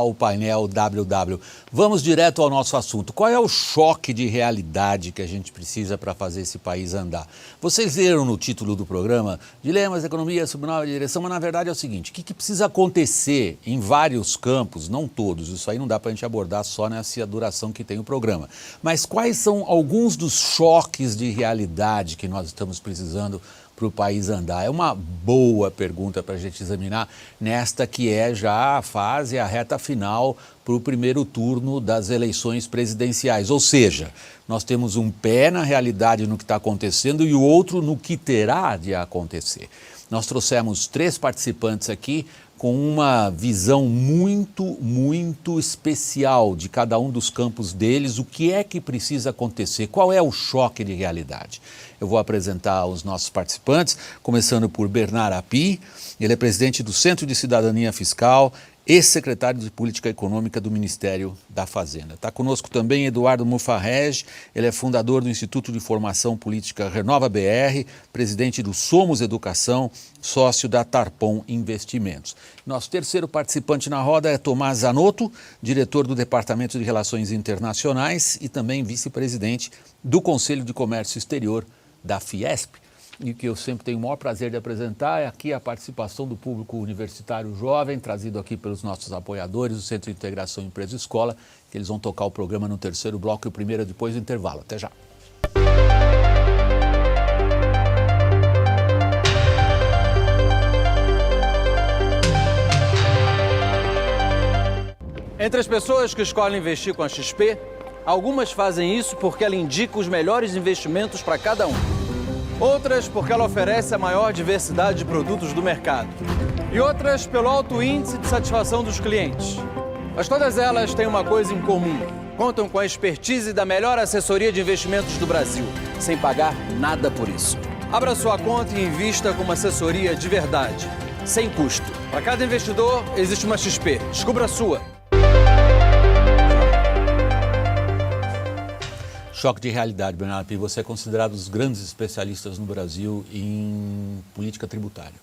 ao painel WW. Vamos direto ao nosso assunto. Qual é o choque de realidade que a gente precisa para fazer esse país andar? Vocês leram no título do programa Dilemas, Economia, Subnova Direção, mas na verdade é o seguinte, o que precisa acontecer em vários campos, não todos, isso aí não dá para a gente abordar só nessa duração que tem o programa, mas quais são alguns dos choques de realidade que nós estamos precisando para o país andar? É uma boa pergunta para a gente examinar nesta que é já a fase, a reta final para o primeiro turno das eleições presidenciais. Ou seja, nós temos um pé na realidade no que está acontecendo e o outro no que terá de acontecer. Nós trouxemos 3 participantes aqui com uma visão muito especial de cada um dos campos deles, o que é que precisa acontecer, qual é o choque de realidade. Eu vou apresentar os nossos participantes, começando por Bernard Api, ele é presidente do Centro de Cidadania Fiscal, ex-secretário de Política Econômica do Ministério da Fazenda. Está conosco também Eduardo Mufarrege, ele é fundador do Instituto de Formação Política Renova BR, presidente do Somos Educação, sócio da Tarpon Investimentos. Nosso terceiro participante na roda é Tomás Zanotto, diretor do Departamento de Relações Internacionais e também vice-presidente do Conselho de Comércio Exterior da Fiesp. E que eu sempre tenho o maior prazer de apresentar é aqui a participação do público universitário jovem, trazido aqui pelos nossos apoiadores, o Centro de Integração Empresa e Escola, que eles vão tocar o programa no terceiro bloco e o primeiro depois do intervalo. Até já. Entre as pessoas que escolhem investir com a XP, algumas fazem isso porque ela indica os melhores investimentos para cada um. Outras porque ela oferece a maior diversidade de produtos do mercado. E outras pelo alto índice de satisfação dos clientes. Mas todas elas têm uma coisa em comum. Contam com a expertise da melhor assessoria de investimentos do Brasil, sem pagar nada por isso. Abra sua conta e invista com uma assessoria de verdade, sem custo. Para cada investidor, existe uma XP. Descubra a sua. Choque de realidade, Bernard Api. Você é considerado um dos grandes especialistas no Brasil em política tributária.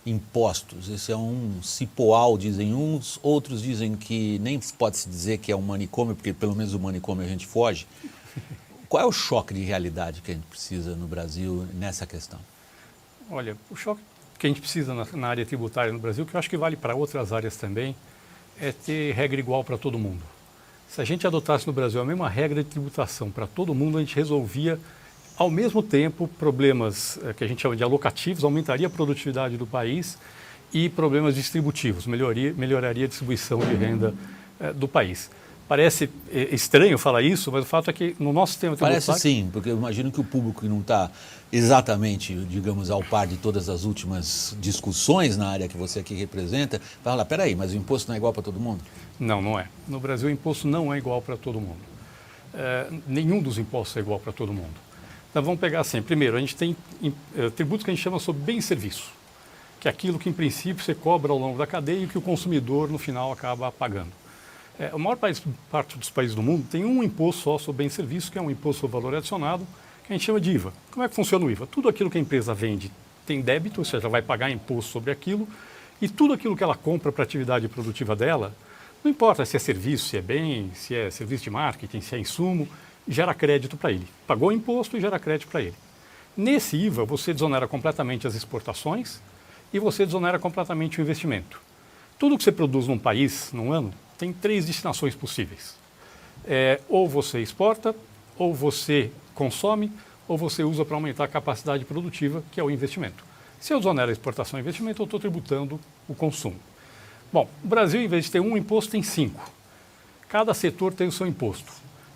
Impostos, esse é um cipoal, dizem uns, outros dizem que nem pode-se dizer que é um manicômio, porque pelo menos o manicômio a gente foge. Qual é o choque de realidade que a gente precisa no Brasil nessa questão? Olha, o choque que a gente precisa na área tributária no Brasil, que eu acho que vale para outras áreas também, é ter regra igual para todo mundo. Se a gente adotasse no Brasil a mesma regra de tributação para todo mundo, a gente resolvia, ao mesmo tempo, problemas que a gente chama de alocativos, aumentaria a produtividade do país, e problemas distributivos, melhoraria a distribuição de renda do país. Parece estranho falar isso, mas o fato é que no nosso sistema tributário... Parece sim, porque eu imagino que o público que não está exatamente, digamos, ao par de todas as últimas discussões na área que você aqui representa, vai falar, peraí, mas o imposto não é igual para todo mundo? Não, não é. No Brasil o imposto não é igual para todo mundo. Nenhum dos impostos é igual para todo mundo. Então vamos pegar assim, primeiro, a gente tem tributos que a gente chama sobre bem e serviço, que é aquilo que em princípio você cobra ao longo da cadeia e que o consumidor no final acaba pagando. A maior parte dos países do mundo tem um imposto só sobre bem e serviço, que é um imposto sobre valor adicionado, que a gente chama de IVA. Como é que funciona o IVA? Tudo aquilo que a empresa vende tem débito, ou seja, ela vai pagar imposto sobre aquilo, e tudo aquilo que ela compra para a atividade produtiva dela, não importa se é serviço, se é bem, se é serviço de marketing, se é insumo, gera crédito para ele. Pagou imposto e gera crédito para ele. Nesse IVA, você desonera completamente as exportações e você desonera completamente o investimento. Tudo que você produz num país, num ano, tem 3 destinações possíveis. Ou você exporta, ou você consome, ou você usa para aumentar a capacidade produtiva, que é o investimento. Se eu desonero a exportação e investimento, eu estou tributando o consumo. Bom, o Brasil, em vez de ter um imposto, tem 5. Cada setor tem o seu imposto.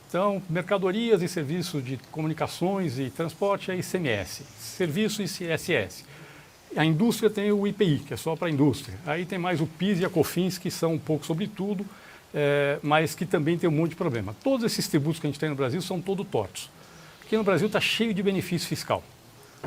Então, mercadorias e serviços de comunicações e transporte é ICMS, serviços e ISS. A indústria tem o IPI, que é só para a indústria. Aí tem mais o PIS e a COFINS, que são um pouco sobre tudo, mas que também tem um monte de problema. Todos esses tributos que a gente tem no Brasil são todos tortos. Porque no Brasil está cheio de benefício fiscal,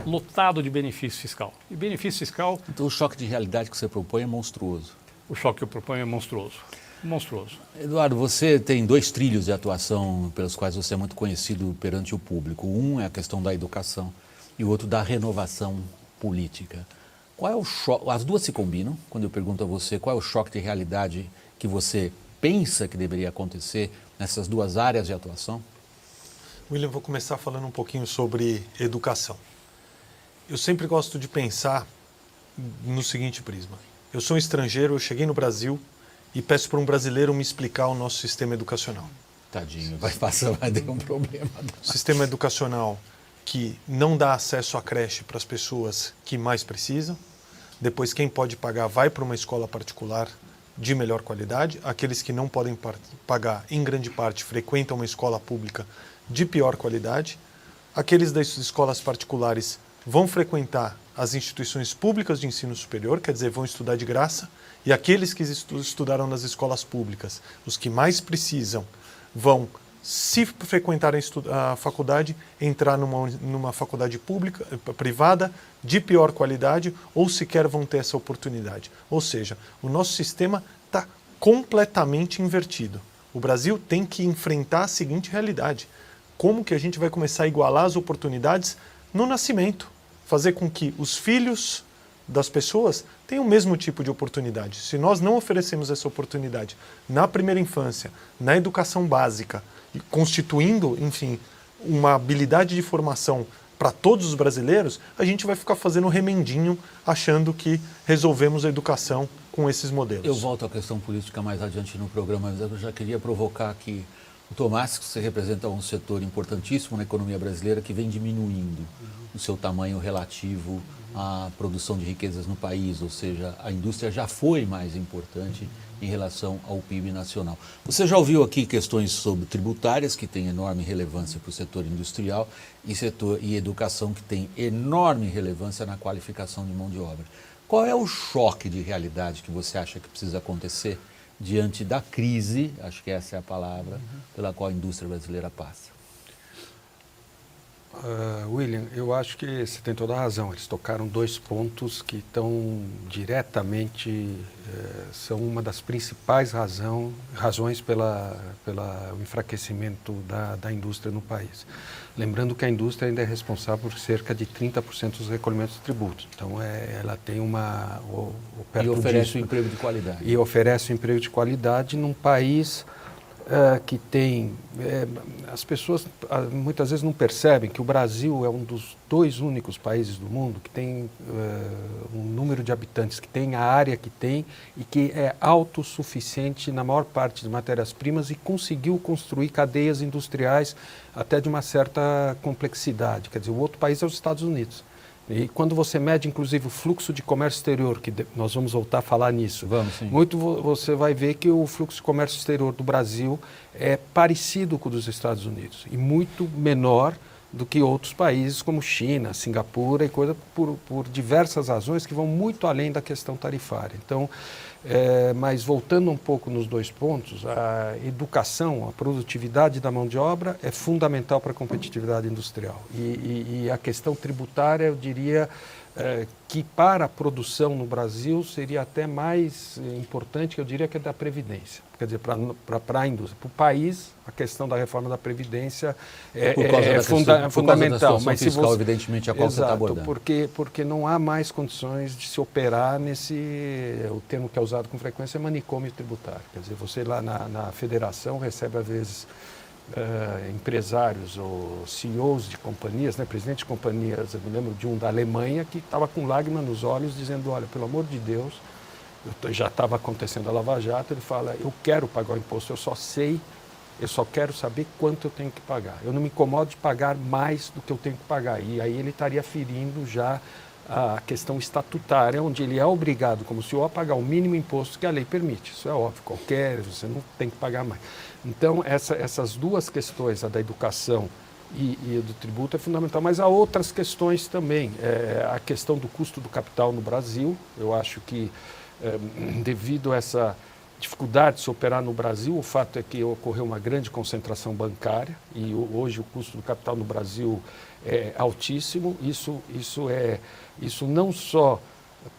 lotado de benefício fiscal. E benefício fiscal... Então o choque de realidade que você propõe é monstruoso. O choque que eu proponho é monstruoso. Monstruoso. Eduardo, você tem 2 trilhos de atuação pelos quais você é muito conhecido perante o público. Um é a questão da educação e o outro da renovação política. Qual é o choque? As duas se combinam, quando eu pergunto a você qual é o choque de realidade que você pensa que deveria acontecer nessas duas áreas de atuação? William, vou começar falando um pouquinho sobre educação. Eu sempre gosto de pensar no seguinte prisma. Eu sou um estrangeiro, eu cheguei no Brasil e peço para um brasileiro me explicar o nosso sistema educacional. Tadinho, vai ter um problema. Sistema educacional que não dá acesso à creche para as pessoas que mais precisam. Depois, quem pode pagar vai para uma escola particular de melhor qualidade. Aqueles que não podem pagar, em grande parte, frequentam uma escola pública de pior qualidade. Aqueles das escolas particulares vão frequentar as instituições públicas de ensino superior, quer dizer, vão estudar de graça. E aqueles que estudaram nas escolas públicas, os que mais precisam, vão, se frequentarem a faculdade, entrar numa faculdade pública, privada, de pior qualidade, ou sequer vão ter essa oportunidade. Ou seja, o nosso sistema está completamente invertido. O Brasil tem que enfrentar a seguinte realidade. Como que a gente vai começar a igualar as oportunidades no nascimento? Fazer com que os filhos das pessoas tenham o mesmo tipo de oportunidade. Se nós não oferecemos essa oportunidade na primeira infância, na educação básica, constituindo, enfim, uma habilidade de formação para todos os brasileiros, a gente vai ficar fazendo remendinho, achando que resolvemos a educação com esses modelos. Eu volto à questão política mais adiante no programa, mas eu já queria provocar aqui o Tomás, que você representa um setor importantíssimo na economia brasileira que vem diminuindo o seu tamanho relativo à produção de riquezas no país, ou seja, a indústria já foi mais importante em relação ao PIB nacional. Você já ouviu aqui questões sobre tributárias, que têm enorme relevância para o setor industrial, e educação, que tem enorme relevância na qualificação de mão de obra. Qual é o choque de realidade que você acha que precisa acontecer diante da crise, acho que essa é a palavra, pela qual a indústria brasileira passa? William, eu acho que você tem toda a razão. Eles tocaram dois pontos que estão diretamente, são uma das principais razões pelo enfraquecimento da indústria no país. Lembrando que a indústria ainda é responsável por cerca de 30% dos recolhimentos de tributos. Então, ela tem uma... E oferece um emprego de qualidade. E oferece um emprego de qualidade num país que tem... as pessoas muitas vezes não percebem que o Brasil é um dos dois únicos países do mundo que tem um número de habitantes, que tem a área que tem e que é autossuficiente na maior parte de matérias-primas e conseguiu construir cadeias industriais até de uma certa complexidade. Quer dizer, o outro país é os Estados Unidos. E quando você mede, inclusive, o fluxo de comércio exterior, que nós vamos voltar a falar nisso, você vai ver que o fluxo de comércio exterior do Brasil é parecido com o dos Estados Unidos e muito menor do que outros países como China, Singapura e coisa, por diversas razões que vão muito além da questão tarifária. Então, mas voltando um pouco nos dois pontos, a educação, a produtividade da mão de obra é fundamental para a competitividade industrial. E a questão tributária, eu diria que para a produção no Brasil seria até mais importante, eu diria que é da Previdência. Quer dizer, para a indústria. Para o país, a questão da reforma da Previdência é fundamental. Mas se fiscal, evidentemente, a qual você está abordando. Porque não há mais condições de se operar o termo que é usado com frequência é manicômio tributário. Quer dizer, você lá na federação recebe, às vezes, empresários ou CEOs de companhias, presidentes de companhias, eu me lembro de um da Alemanha que estava com lágrimas nos olhos dizendo, olha, pelo amor de Deus, já estava acontecendo a Lava Jato, ele fala, eu quero pagar o imposto, eu só quero saber quanto eu tenho que pagar. Eu não me incomodo de pagar mais do que eu tenho que pagar. E aí ele estaria ferindo já a questão estatutária, onde ele é obrigado, como senhor, a pagar o mínimo imposto que a lei permite. Isso é óbvio, você não tem que pagar mais. Então, essas duas questões, a da educação e do tributo, é fundamental. Mas há outras questões também. A questão do custo do capital no Brasil, eu acho que, devido a essa dificuldade de se operar no Brasil, o fato é que ocorreu uma grande concentração bancária e hoje o custo do capital no Brasil é altíssimo. Isso não só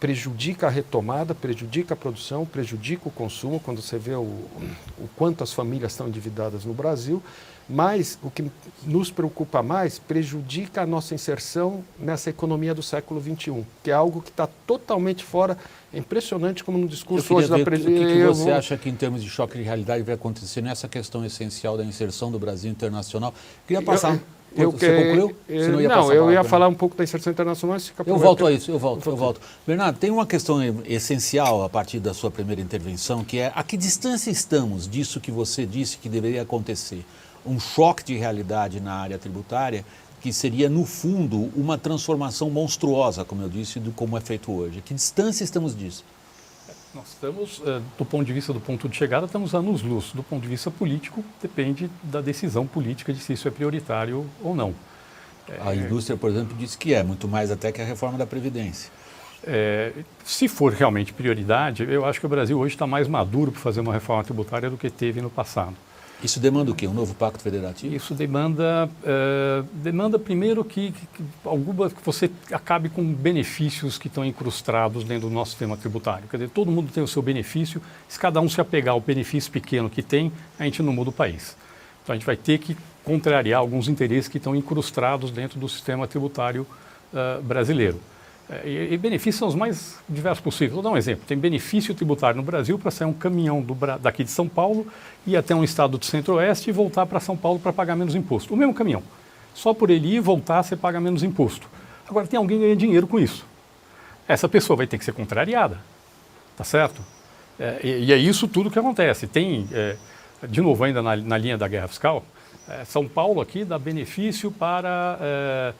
prejudica a retomada, prejudica a produção, prejudica o consumo, quando você vê o quanto as famílias estão endividadas no Brasil, Mas o que nos preocupa mais prejudica a nossa inserção nessa economia do século XXI, que é algo que está totalmente fora. É impressionante como no discurso hoje da presidência... O que você acha que, em termos de choque de realidade, vai acontecer nessa questão essencial da inserção do Brasil internacional? Queria passar... Você concluiu? Você não, eu ia falar um pouco da inserção internacional. Eu volto a isso, eu volto. Bernardo, tem uma questão essencial a partir da sua primeira intervenção, que é a que distância estamos disso que você disse que deveria acontecer? Um choque de realidade na área tributária, que seria, no fundo, uma transformação monstruosa, como eu disse, do como é feito hoje. Que distância estamos disso? Nós estamos, do ponto de vista do ponto de chegada, estamos anos-luz. Do ponto de vista político, depende da decisão política de se isso é prioritário ou não. A indústria, por exemplo, disse que é, muito mais até que a reforma da Previdência. Se for realmente prioridade, eu acho que o Brasil hoje está mais maduro para fazer uma reforma tributária do que teve no passado. Isso demanda o quê? Um novo pacto federativo? Isso demanda primeiro que você acabe com benefícios que estão incrustados dentro do nosso sistema tributário. Quer dizer, todo mundo tem o seu benefício, se cada um se apegar ao benefício pequeno que tem, a gente não muda o país. Então a gente vai ter que contrariar alguns interesses que estão incrustados dentro do sistema tributário brasileiro. E benefícios são os mais diversos possíveis. Vou dar um exemplo. Tem benefício tributário no Brasil para sair um caminhão daqui de São Paulo, ir até um estado do Centro-Oeste e voltar para São Paulo para pagar menos imposto. O mesmo caminhão. Só por ele ir e voltar, você paga menos imposto. Agora, tem alguém que ganha dinheiro com isso. Essa pessoa vai ter que ser contrariada. Tá certo? E é isso tudo que acontece. Tem, de novo, ainda na linha da guerra fiscal, São Paulo aqui dá benefício para...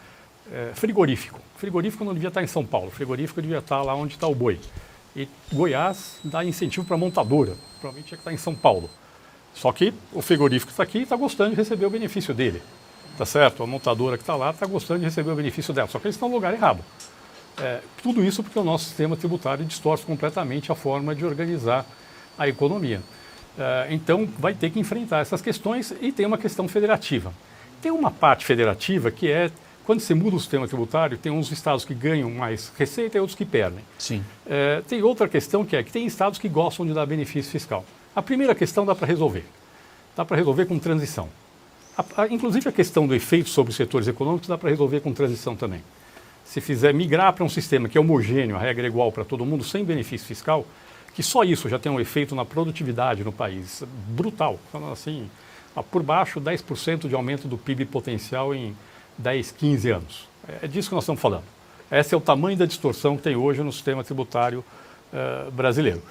frigorífico. Frigorífico não devia estar em São Paulo, frigorífico devia estar lá onde está o boi. E Goiás dá incentivo para a montadora, provavelmente tinha que estar em São Paulo. Só que o frigorífico está aqui e está gostando de receber o benefício dele. Tá certo? A montadora que está lá está gostando de receber o benefício dela, só que eles estão no lugar errado. Tudo isso porque o nosso sistema tributário distorce completamente a forma de organizar a economia. Então vai ter que enfrentar essas questões e tem uma questão federativa. Tem uma parte federativa que é quando você muda o sistema tributário, tem uns estados que ganham mais receita e outros que perdem. Sim. Tem outra questão que é que tem estados que gostam de dar benefício fiscal. A primeira questão dá para resolver. Dá para resolver com transição. Inclusive a questão do efeito sobre os setores econômicos dá para resolver com transição também. Se fizer migrar para um sistema que é homogêneo, a regra é igual para todo mundo, sem benefício fiscal, que só isso já tem um efeito na produtividade no país brutal. Falando assim, por baixo 10% de aumento do PIB potencial em 10, 15 anos. É disso que nós estamos falando. Esse é o tamanho da distorção que tem hoje no sistema tributário brasileiro.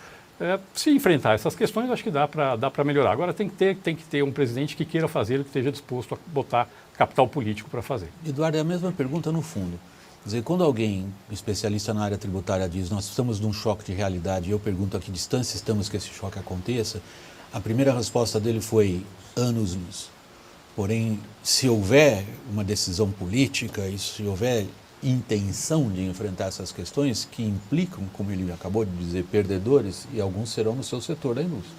Se enfrentar essas questões, acho que dá para melhorar. Agora tem que ter um presidente que queira fazer, que esteja disposto a botar capital político para fazer. Eduardo, é a mesma pergunta no fundo. Quer dizer, quando alguém, especialista na área tributária, diz nós estamos num choque de realidade e eu pergunto a que distância estamos que esse choque aconteça, a primeira resposta dele foi anos-luz. Porém, se houver uma decisão política e se houver intenção de enfrentar essas questões que implicam, como ele acabou de dizer, perdedores, e alguns serão no seu setor da indústria.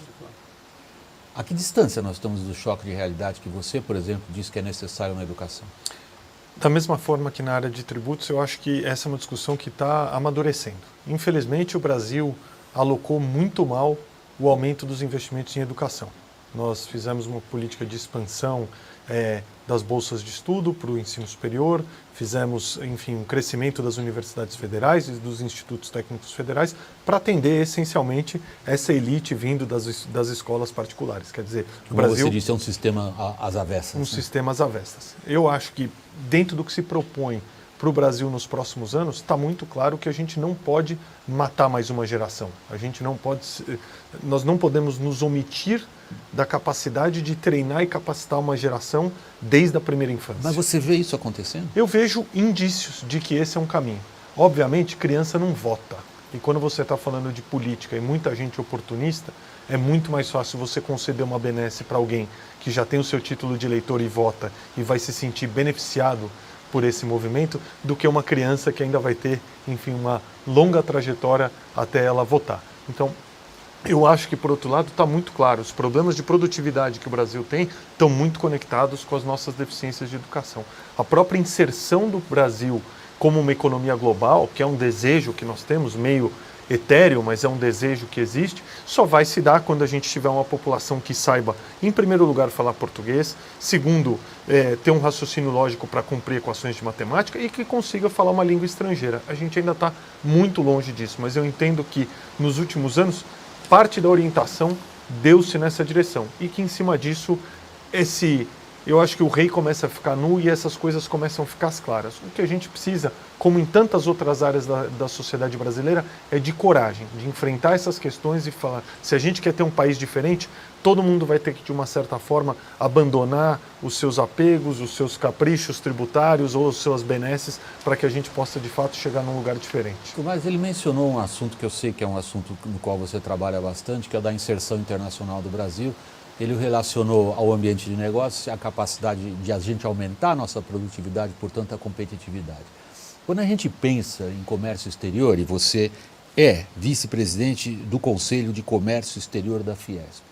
A que distância nós estamos do choque de realidade que você, por exemplo, diz que é necessário na educação? Da mesma forma que na área de tributos, eu acho que essa é uma discussão que está amadurecendo. Infelizmente, o Brasil alocou muito mal o aumento dos investimentos em educação. Nós fizemos uma política de expansão das bolsas de estudo para o ensino superior, fizemos, enfim, um crescimento das universidades federais e dos institutos técnicos federais para atender essencialmente essa elite vindo das escolas particulares. Quer dizer, o Brasil, você disse, é um sistema às avessas. Um sistema às avessas. Eu acho que dentro do que se propõe para o Brasil nos próximos anos, está muito claro que a gente não pode matar mais uma geração. Nós não podemos nos omitir da capacidade de treinar e capacitar uma geração desde a primeira infância. Mas você vê isso acontecendo? Eu vejo indícios de que esse é um caminho. Obviamente, criança não vota. E quando você está falando de política e muita gente oportunista, é muito mais fácil você conceder uma benesse para alguém que já tem o seu título de eleitor e vota e vai se sentir beneficiado por esse movimento, do que uma criança que ainda vai ter, enfim, uma longa trajetória até ela votar. Então, eu acho que, por outro lado, está muito claro, os problemas de produtividade que o Brasil tem estão muito conectados com as nossas deficiências de educação. A própria inserção do Brasil como uma economia global, que é um desejo que nós temos, meio etéreo, mas é um desejo que existe, só vai se dar quando a gente tiver uma população que saiba, em primeiro lugar, falar português, segundo, ter um raciocínio lógico para cumprir equações de matemática e que consiga falar uma língua estrangeira. A gente ainda está muito longe disso, mas eu entendo que nos últimos anos, parte da orientação deu-se nessa direção e que em cima disso, eu acho que o rei começa a ficar nu e essas coisas começam a ficar claras. O que a gente precisa, como em tantas outras áreas da sociedade brasileira, é de coragem, de enfrentar essas questões e falar, se a gente quer ter um país diferente, todo mundo vai ter que, de uma certa forma, abandonar os seus apegos, os seus caprichos tributários ou as suas benesses para que a gente possa, de fato, chegar num lugar diferente. Mas ele mencionou um assunto que eu sei que é um assunto no qual você trabalha bastante, que é o da inserção internacional do Brasil. Ele o relacionou ao ambiente de negócios, a capacidade de a gente aumentar a nossa produtividade, portanto, a competitividade. Quando a gente pensa em comércio exterior, e você é vice-presidente do Conselho de Comércio Exterior da Fiesp,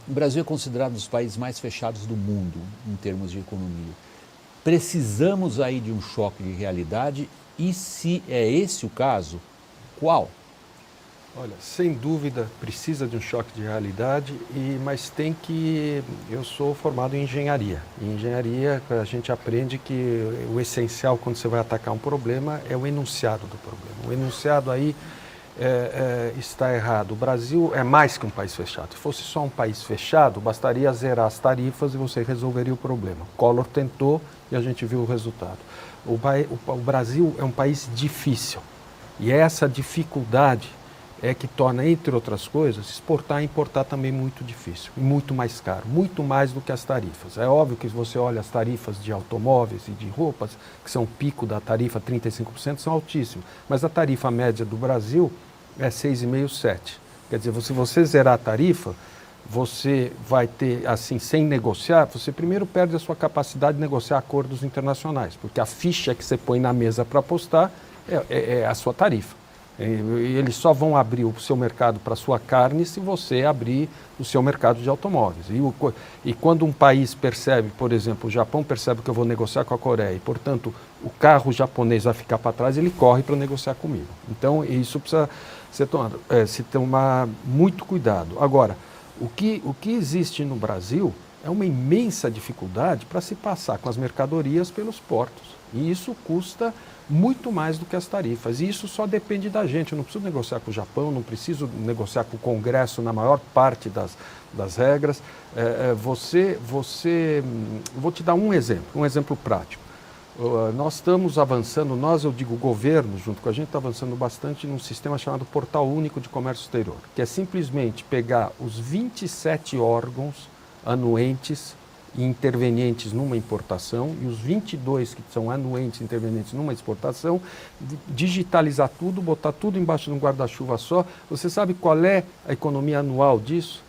o Brasil é considerado um dos países mais fechados do mundo em termos de economia. Precisamos aí de um choque de realidade e, se é esse o caso, qual? Olha, sem dúvida precisa de um choque de realidade, mas tem que... Eu sou formado em engenharia. Em engenharia a gente aprende que o essencial quando você vai atacar um problema é o enunciado do problema. O enunciado aí está errado. O Brasil é mais que um país fechado. Se fosse só um país fechado, bastaria zerar as tarifas e você resolveria o problema. Collor tentou e a gente viu o resultado. O Brasil é um país difícil e essa dificuldade é que torna, entre outras coisas, exportar e importar também muito difícil, e muito mais caro, muito mais do que as tarifas. É óbvio que se você olha as tarifas de automóveis e de roupas, que são o pico da tarifa, 35%, são altíssimos, mas a tarifa média do Brasil é 6,5%, 7%. Quer dizer, se você zerar a tarifa, você vai ter, assim, sem negociar, você primeiro perde a sua capacidade de negociar acordos internacionais, porque a ficha que você põe na mesa para apostar é a sua tarifa. Eles só vão abrir o seu mercado para a sua carne se você abrir o seu mercado de automóveis. E quando um país percebe, por exemplo, o Japão percebe que eu vou negociar com a Coreia e, portanto, o carro japonês vai ficar para trás, ele corre para negociar comigo. Então, isso precisa se tomar muito cuidado. Agora, o que existe no Brasil é uma imensa dificuldade para se passar com as mercadorias pelos portos. E isso custa muito mais do que as tarifas. E isso só depende da gente. Eu não preciso negociar com o Japão, não preciso negociar com o Congresso na maior parte das regras. Vou te dar um exemplo prático. Nós estamos avançando, eu digo o governo, junto com a gente, está avançando bastante num sistema chamado Portal Único de Comércio Exterior, que é simplesmente pegar os 27 órgãos anuentes e intervenientes numa importação e os 22 que são anuentes e intervenientes numa exportação, digitalizar tudo, botar tudo embaixo de um guarda-chuva só. Você sabe qual é a economia anual disso?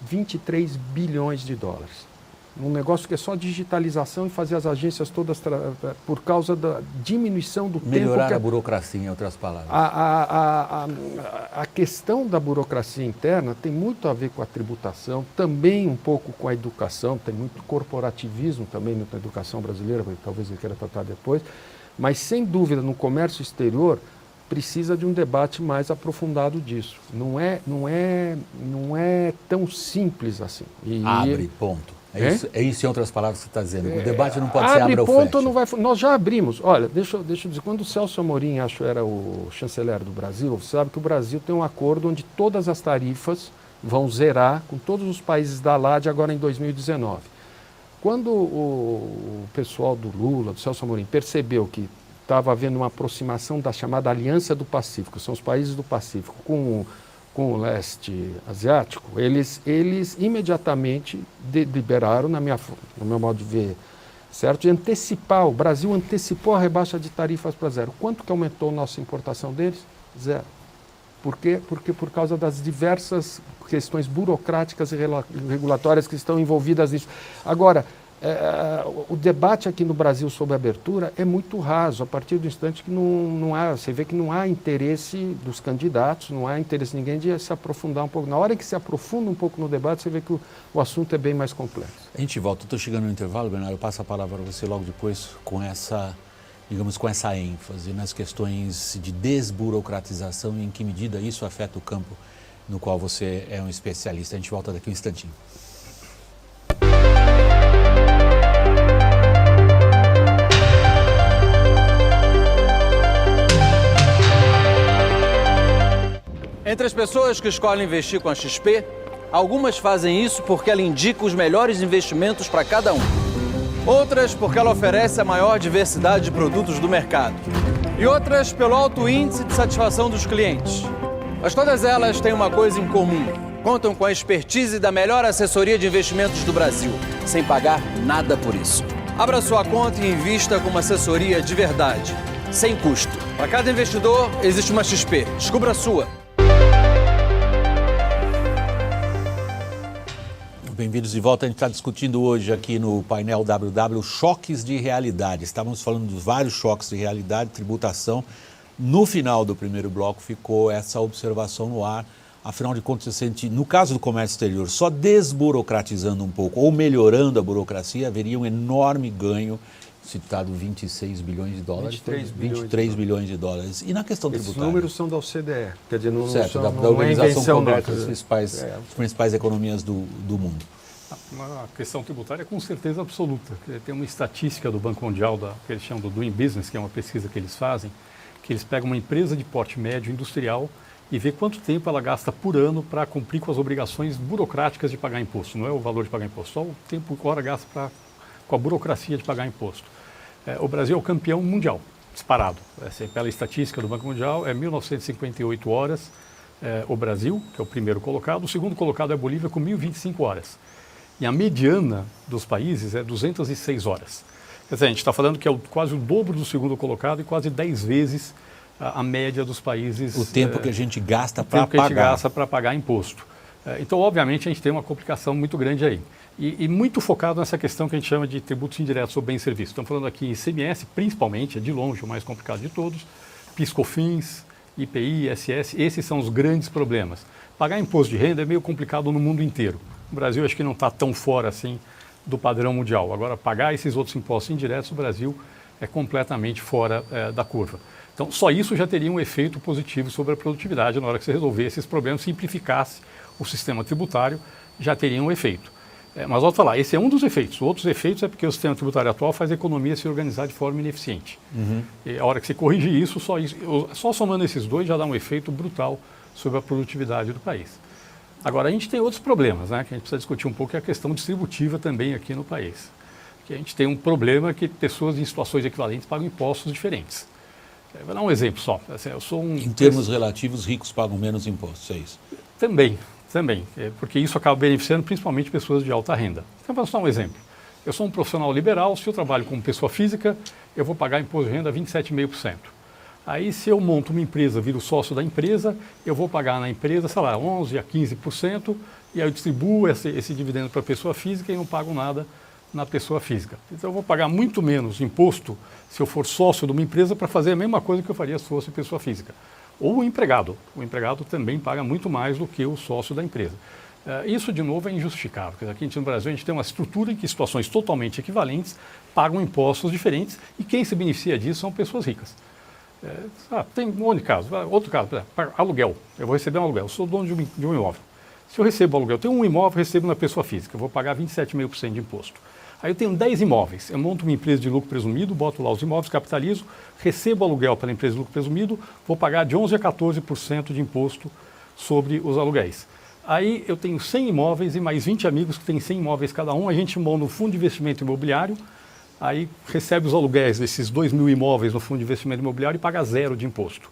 23 bilhões de dólares. Um negócio que é só digitalização e fazer as agências todas por causa da diminuição do tempo. Melhorar a burocracia, em outras palavras. A questão da burocracia interna tem muito a ver com a tributação, também um pouco com a educação, tem muito corporativismo também na educação brasileira, talvez eu queira tratar depois, mas sem dúvida no comércio exterior precisa de um debate mais aprofundado disso. Não é tão simples assim. Abre, ponto. É isso em outras palavras que você está dizendo. O debate não pode ser abre ou fecha. Não vai, nós já abrimos. Olha, deixa eu dizer, quando o Celso Amorim, acho era o chanceler do Brasil, sabe que o Brasil tem um acordo onde todas as tarifas vão zerar com todos os países da LAD agora em 2019. Quando o pessoal do Lula, do Celso Amorim, percebeu que estava havendo uma aproximação da chamada Aliança do Pacífico, são os países do Pacífico, com o leste asiático, eles imediatamente deliberaram, no meu modo de ver, certo? De antecipar, o Brasil antecipou a rebaixa de tarifas para zero. Quanto que aumentou a nossa importação deles? Zero. Por quê? Porque por causa das diversas questões burocráticas e regulatórias que estão envolvidas nisso. Agora, o debate aqui no Brasil sobre abertura é muito raso, a partir do instante que não há, você vê que não há interesse dos candidatos, não há interesse de ninguém de se aprofundar um pouco. Na hora que se aprofunda um pouco no debate, você vê que o assunto é bem mais complexo. A gente volta, estou chegando no intervalo, Bernardo, eu passo a palavra para você logo depois com essa digamos, com essa ênfase nas questões de desburocratização e em que medida isso afeta o campo no qual você é um especialista. A gente volta daqui um instantinho. Entre as pessoas que escolhem investir com a XP, algumas fazem isso porque ela indica os melhores investimentos para cada um. Outras porque ela oferece a maior diversidade de produtos do mercado. E outras pelo alto índice de satisfação dos clientes. Mas todas elas têm uma coisa em comum. Contam com a expertise da melhor assessoria de investimentos do Brasil, sem pagar nada por isso. Abra sua conta e invista com uma assessoria de verdade, sem custo. Para cada investidor, existe uma XP. Descubra a sua. Bem-vindos de volta. A gente está discutindo hoje aqui no painel WW choques de realidade. Estávamos falando de vários choques de realidade, tributação. No final do primeiro bloco ficou essa observação no ar. Afinal de contas, você sente, no caso do comércio exterior, só desburocratizando um pouco ou melhorando a burocracia, haveria um enorme ganho, citado 26 bilhões de dólares. 23 bilhões de dólares. E na questão tributária? Esses números são da OCDE, quer dizer, não certo, são da Organização Comercial das das principais economias do mundo. Uma questão tributária com certeza absoluta. Tem uma estatística do Banco Mundial, que eles chamam do Doing Business, que é uma pesquisa que eles fazem, que eles pegam uma empresa de porte médio industrial e vê quanto tempo ela gasta por ano para cumprir com as obrigações burocráticas de pagar imposto. Não é o valor de pagar imposto, só o tempo que hora gasta com a burocracia de pagar imposto. O Brasil é o campeão mundial, disparado. Pela estatística do Banco Mundial, é 1.958 horas o Brasil, que é o primeiro colocado. O segundo colocado é a Bolívia, com 1.025 horas. E a mediana dos países é 206 horas. Quer dizer, a gente está falando que é quase o dobro do segundo colocado e quase 10 vezes a média dos países. O tempo que a gente gasta para pagar. O tempo que a gente gasta para pagar imposto. Então, obviamente, a gente tem uma complicação muito grande aí. E muito focado nessa questão que a gente chama de tributos indiretos sobre bens e serviços. Estamos falando aqui em ICMS, principalmente, é de longe o mais complicado de todos, PIS/COFINS, IPI, ISS, esses são os grandes problemas. Pagar imposto de renda é meio complicado no mundo inteiro. O Brasil acho que não está tão fora assim do padrão mundial. Agora, pagar esses outros impostos indiretos, o Brasil é completamente fora da curva. Então, só isso já teria um efeito positivo sobre a produtividade na hora que você resolvesse esses problemas, simplificasse o sistema tributário, já teria um efeito. Mas, volto a falar, esse é um dos efeitos. Outros efeitos é porque o sistema tributário atual faz a economia se organizar de forma ineficiente. E a hora que você corrige isso, só somando esses dois já dá um efeito brutal sobre a produtividade do país. Agora, a gente tem outros problemas, né, que a gente precisa discutir um pouco, que é a questão distributiva também aqui no país. Que a gente tem um problema que pessoas em situações equivalentes pagam impostos diferentes. Vou dar um exemplo só. Assim, eu sou em termos relativos, ricos pagam menos impostos, é isso? Também, porque isso acaba beneficiando principalmente pessoas de alta renda. Então, vou dar um exemplo. Eu sou um profissional liberal, se eu trabalho como pessoa física, eu vou pagar imposto de renda 27,5%. Aí, se eu monto uma empresa, viro sócio da empresa, eu vou pagar na empresa, sei lá, 11% a 15%, e aí eu distribuo esse dividendo para a pessoa física e não pago nada na pessoa física. Então, eu vou pagar muito menos imposto se eu for sócio de uma empresa para fazer a mesma coisa que eu faria se fosse pessoa física. Ou o empregado. O empregado também paga muito mais do que o sócio da empresa. Isso, de novo, é injustificável. Porque aqui no Brasil a gente tem uma estrutura em que situações totalmente equivalentes pagam impostos diferentes e quem se beneficia disso são pessoas ricas. Tem um outro caso, por exemplo, aluguel. Eu vou receber um aluguel, eu sou dono de um imóvel. Se eu recebo aluguel, eu tenho um imóvel, eu recebo na pessoa física, eu vou pagar 27,5% de imposto. Aí eu tenho 10 imóveis, eu monto uma empresa de lucro presumido, boto lá os imóveis, capitalizo, recebo aluguel pela empresa de lucro presumido, vou pagar de 11% a 14% de imposto sobre os aluguéis. Aí eu tenho 100 imóveis e mais 20 amigos que têm 100 imóveis cada um, a gente monta um fundo de investimento imobiliário, aí recebe os aluguéis desses 2.000 imóveis no fundo de investimento imobiliário e paga 0 de imposto.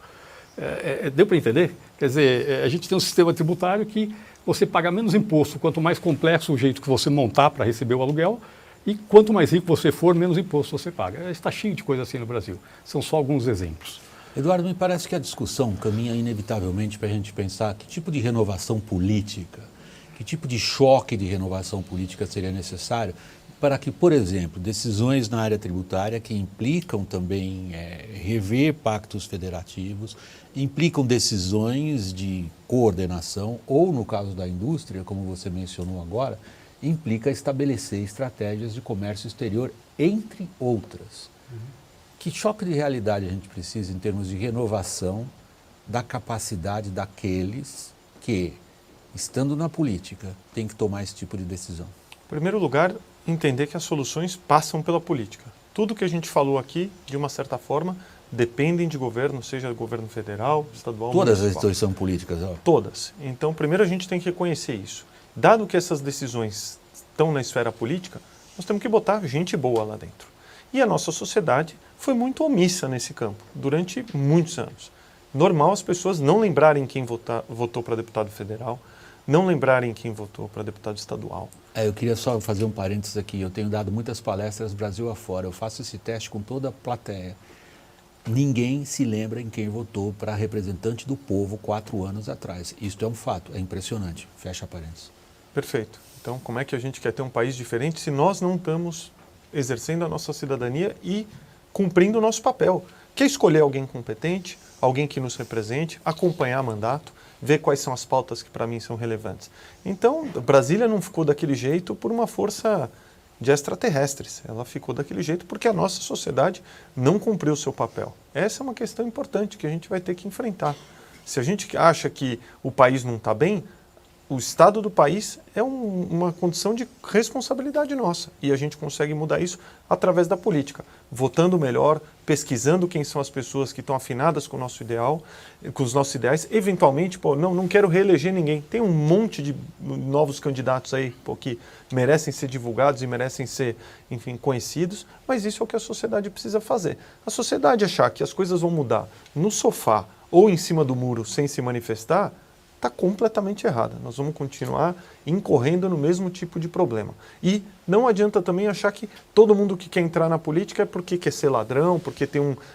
Deu para entender? Quer dizer, a gente tem um sistema tributário que você paga menos imposto quanto mais complexo o jeito que você montar para receber o aluguel, e quanto mais rico você for, menos imposto você paga. Está cheio de coisa assim no Brasil. São só alguns exemplos. Eduardo, me parece que a discussão caminha inevitavelmente para a gente pensar que tipo de renovação política, que tipo de choque de renovação política seria necessário para que, por exemplo, decisões na área tributária que implicam também rever pactos federativos, implicam decisões de coordenação ou, no caso da indústria, como você mencionou agora, implica estabelecer estratégias de comércio exterior, entre outras. Que choque de realidade a gente precisa em termos de renovação da capacidade daqueles que, estando na política, têm que tomar esse tipo de decisão? Em primeiro lugar, entender que as soluções passam pela política. Tudo que a gente falou aqui, de uma certa forma, dependem de governo, seja governo federal, estadual, Todas as municipal. decisões são políticas, ó. Todas. Então, primeiro a gente tem que reconhecer isso. Dado que essas decisões estão na esfera política, nós temos que botar gente boa lá dentro. E a nossa sociedade foi muito omissa nesse campo durante muitos anos. Normal as pessoas não lembrarem quem votou para deputado federal, não lembrarem quem votou para deputado estadual. Eu queria só fazer um parênteses aqui. Eu tenho dado muitas palestras Brasil afora. Eu faço esse teste com toda a plateia. Ninguém se lembra em quem votou para representante do povo 4 anos atrás. Isto é um fato, é impressionante. Fecha parênteses. Perfeito. Então, como é que a gente quer ter um país diferente se nós não estamos exercendo a nossa cidadania e cumprindo o nosso papel? Que é escolher alguém competente, alguém que nos represente, acompanhar mandato, ver quais são as pautas que para mim são relevantes. Então, Brasília não ficou daquele jeito por uma força de extraterrestres. Ela ficou daquele jeito porque a nossa sociedade não cumpriu o seu papel. Essa é uma questão importante que a gente vai ter que enfrentar. Se a gente acha que o país não está bem, o estado do país é uma condição de responsabilidade nossa. E a gente consegue mudar isso através da política. Votando melhor, pesquisando quem são as pessoas que estão afinadas com o nosso ideal, com os nossos ideais. Eventualmente, não quero reeleger ninguém. Tem um monte de novos candidatos aí, que merecem ser divulgados e merecem ser, enfim, conhecidos. Mas isso é o que a sociedade precisa fazer. A sociedade achar que as coisas vão mudar no sofá ou em cima do muro sem se manifestar, está completamente errada. Nós vamos continuar incorrendo no mesmo tipo de problema. E não adianta também achar que todo mundo que quer entrar na política é porque quer ser ladrão, porque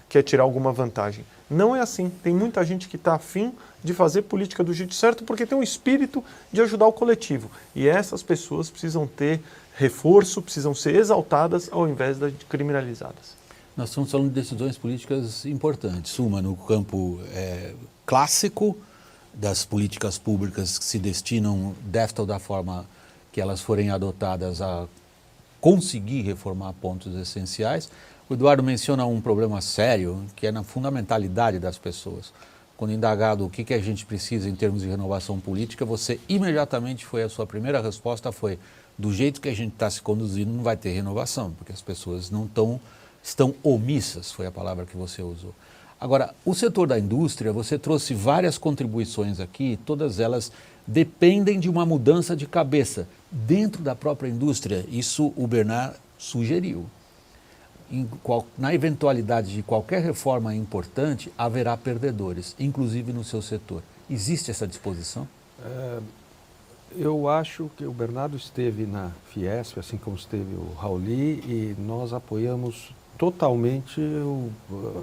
quer tirar alguma vantagem. Não é assim. Tem muita gente que está afim de fazer política do jeito certo porque tem um espírito de ajudar o coletivo. E essas pessoas precisam ter reforço, precisam ser exaltadas ao invés de criminalizadas. Nós estamos falando de decisões políticas importantes. Uma no campo clássico, das políticas públicas que se destinam, desta ou da forma que elas forem adotadas, a conseguir reformar pontos essenciais. O Eduardo menciona um problema sério, que é na fundamentalidade das pessoas. Quando indagado o que a gente precisa em termos de renovação política, você imediatamente a sua primeira resposta foi: do jeito que a gente está se conduzindo, não vai ter renovação, porque as pessoas estão omissas, foi a palavra que você usou. Agora, o setor da indústria, você trouxe várias contribuições aqui, todas elas dependem de uma mudança de cabeça dentro da própria indústria. Isso o Bernard sugeriu. Na eventualidade de qualquer reforma importante, haverá perdedores, inclusive no seu setor. Existe essa disposição? Eu acho que o Bernardo esteve na Fiesp, assim como esteve o Rauli, e nós apoiamos totalmente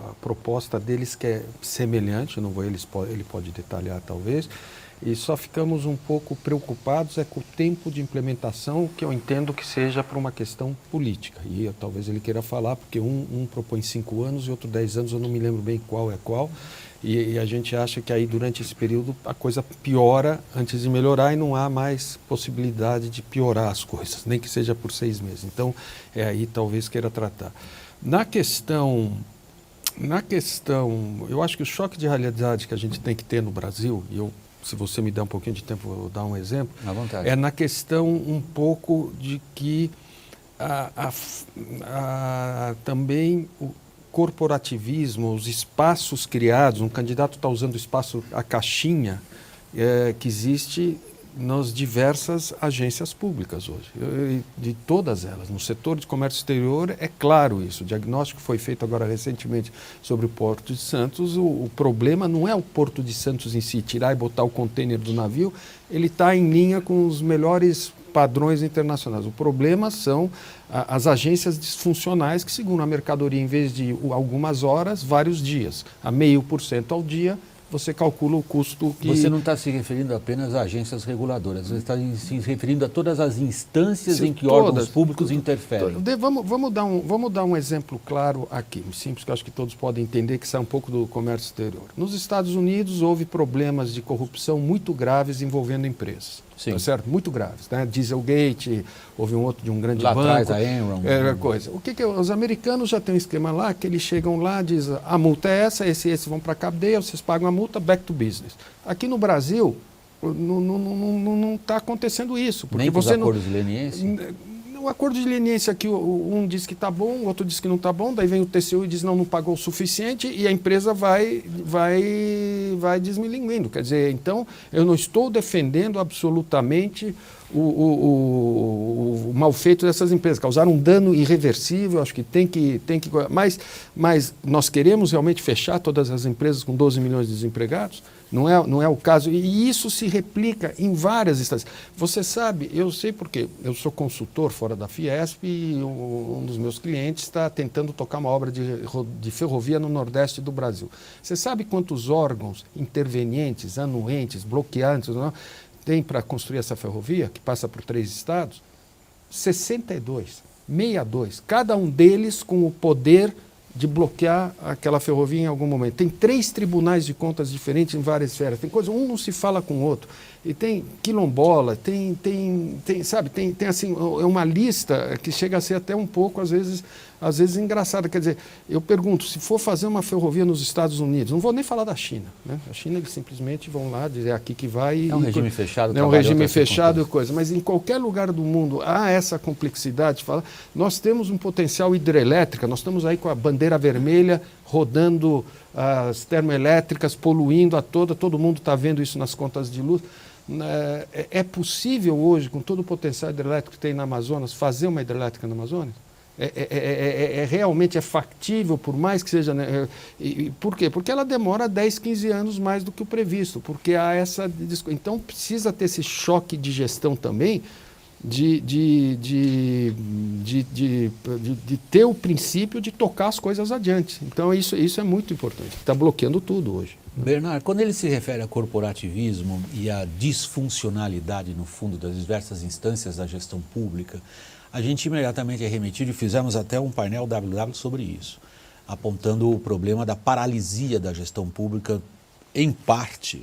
a proposta deles, que é semelhante, não vou, ele pode detalhar talvez, e só ficamos um pouco preocupados com o tempo de implementação, que eu entendo que seja por uma questão política. E talvez ele queira falar, porque um propõe 5 anos e outro 10 anos, eu não me lembro bem qual é qual, e a gente acha que aí durante esse período a coisa piora antes de melhorar e não há mais possibilidade de piorar as coisas, nem que seja por 6 meses. Então, aí talvez queira tratar. Na questão, eu acho que o choque de realidade que a gente tem que ter no Brasil, e se você me der um pouquinho de tempo, eu vou dar um exemplo, à vontade. É na questão um pouco de que também o corporativismo, os espaços criados, um candidato está usando o espaço, a caixinha que existe nas diversas agências públicas hoje, de todas elas. No setor de comércio exterior é claro isso. O diagnóstico foi feito agora recentemente sobre o Porto de Santos. O problema não é o Porto de Santos em si, tirar e botar o contêiner do navio, ele está em linha com os melhores padrões internacionais. O problema são as agências disfuncionais que seguram a mercadoria, em vez de algumas horas, vários dias. A 0,5% ao dia, você calcula o custo que... Você não está se referindo apenas a agências reguladoras, você está se referindo a todas as instâncias em que órgãos públicos interferem. Vamos dar um exemplo claro aqui, simples, que eu acho que todos podem entender, que sai um pouco do comércio exterior. Nos Estados Unidos houve problemas de corrupção muito graves envolvendo empresas. Sim. tá certo? Muito graves, né? Dieselgate, houve um outro de um grande Lá banco. atrás, a Enron. Coisa. O que os americanos já têm um esquema lá, que eles chegam lá, dizem, a multa é essa, esses vão para a cadeia, vocês pagam a multa, back to business. Aqui no Brasil, não está acontecendo isso. Porque Nem com os você acordos de leniência? O acordo de leniência aqui, um diz que está bom, o outro diz que não está bom, daí vem o TCU e diz não pagou o suficiente e a empresa vai desmilinguindo. Quer dizer, então, eu não estou defendendo absolutamente o mal feito dessas empresas. Causaram um dano irreversível, acho que tem que mas nós queremos realmente fechar todas as empresas com 12 milhões de desempregados? Não é o caso. E isso se replica em várias instâncias. Você sabe, eu sei porque eu sou consultor fora da Fiesp e um dos meus clientes está tentando tocar uma obra de ferrovia no Nordeste do Brasil. Você sabe quantos órgãos intervenientes, anuentes, bloqueantes tem para construir essa ferrovia, que passa por 3 estados? 62, 62. Cada um deles com o poder de bloquear aquela ferrovia em algum momento. Tem 3 tribunais de contas diferentes em várias esferas. Tem coisa, um não se fala com o outro. E tem quilombola, tem assim, é uma lista que chega a ser até um pouco, às vezes engraçada. Quer dizer, eu pergunto, se for fazer uma ferrovia nos Estados Unidos, não vou nem falar da China, né? A China, eles simplesmente vão lá dizer aqui que vai... É um regime fechado. É um regime fechado e coisa. Mas em qualquer lugar do mundo há essa complexidade de falar. Nós temos um potencial hidrelétrico, nós estamos aí com a bandeira vermelha rodando as termoelétricas, poluindo todo mundo está vendo isso nas contas de luz. É possível hoje, com todo o potencial hidrelétrico que tem na Amazonas, fazer uma hidrelétrica na Amazônia? Realmente factível, por mais que seja... Né, por quê? Porque ela demora 10, 15 anos mais do que o previsto, porque há essa... Então, precisa ter esse choque de gestão também, de ter o princípio de tocar as coisas adiante. Então, isso é muito importante. Está bloqueando tudo hoje. Bernardo, quando ele se refere a corporativismo e a disfuncionalidade, no fundo, das diversas instâncias da gestão pública, a gente imediatamente é remetido e fizemos até um painel WW sobre isso, apontando o problema da paralisia da gestão pública, em parte,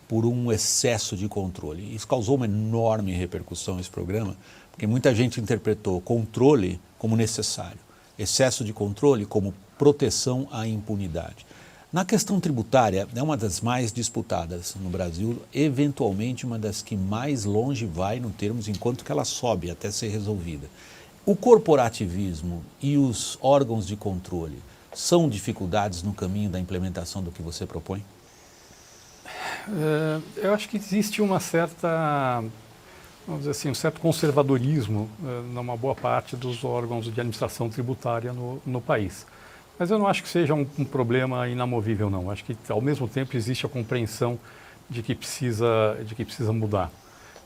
por um excesso de controle. Isso causou uma enorme repercussão nesse programa, porque muita gente interpretou controle como necessário, excesso de controle como proteção à impunidade. Na questão tributária, é uma das mais disputadas no Brasil, eventualmente uma das que mais longe vai no termos enquanto que ela sobe até ser resolvida. O corporativismo e os órgãos de controle são dificuldades no caminho da implementação do que você propõe? Eu acho que existe uma certa, vamos dizer assim, um certo conservadorismo numa boa parte dos órgãos de administração tributária no país. Mas eu não acho que seja um problema inamovível, não. Acho que, ao mesmo tempo, existe a compreensão de que precisa mudar.